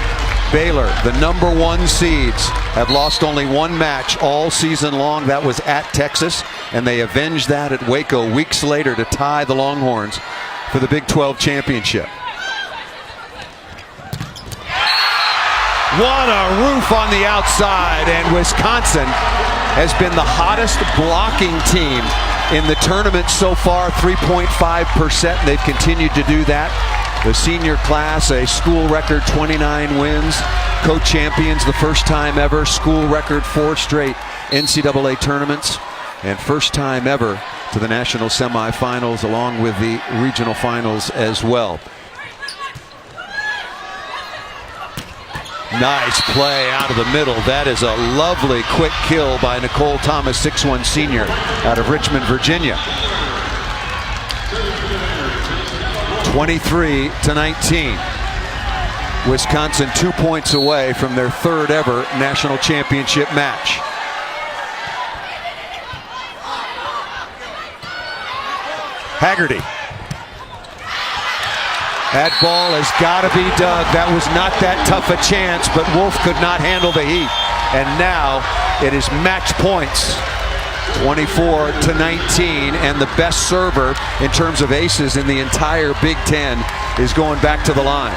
Baylor, the #1 seeds, have lost only one match all season long. That was at Texas, and they avenged that at Waco weeks later to tie the Longhorns for the Big 12 championship. What a roof on the outside, and Wisconsin has been the hottest blocking team in the tournament so far, 3.5%, and they've continued to do that. The senior class, a school record 29 wins, co-champions the first time ever, school record 4 straight NCAA tournaments, and first time ever to the national semifinals along with the regional finals as well. Nice play out of the middle. That is a lovely quick kill by Nicole Thomas, 6'1" senior out of Richmond, Virginia. 23-19. Wisconsin 2 points away from their third ever national championship match. Haggerty. That ball has got to be dug. That was not that tough a chance, but Wolf could not handle the heat. And now it is match points. 24-19, and the best server in terms of aces in the entire Big Ten is going back to the line.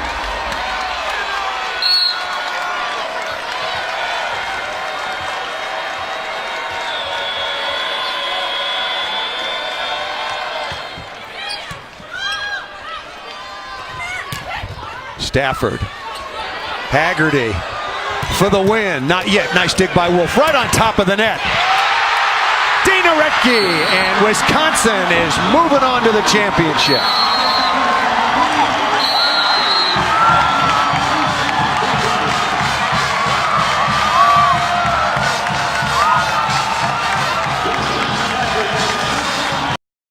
Stafford. Haggerty for the win. Not yet. Nice dig by Wolf. Right on top of the net. Dana Retke, and Wisconsin is moving on to the championship.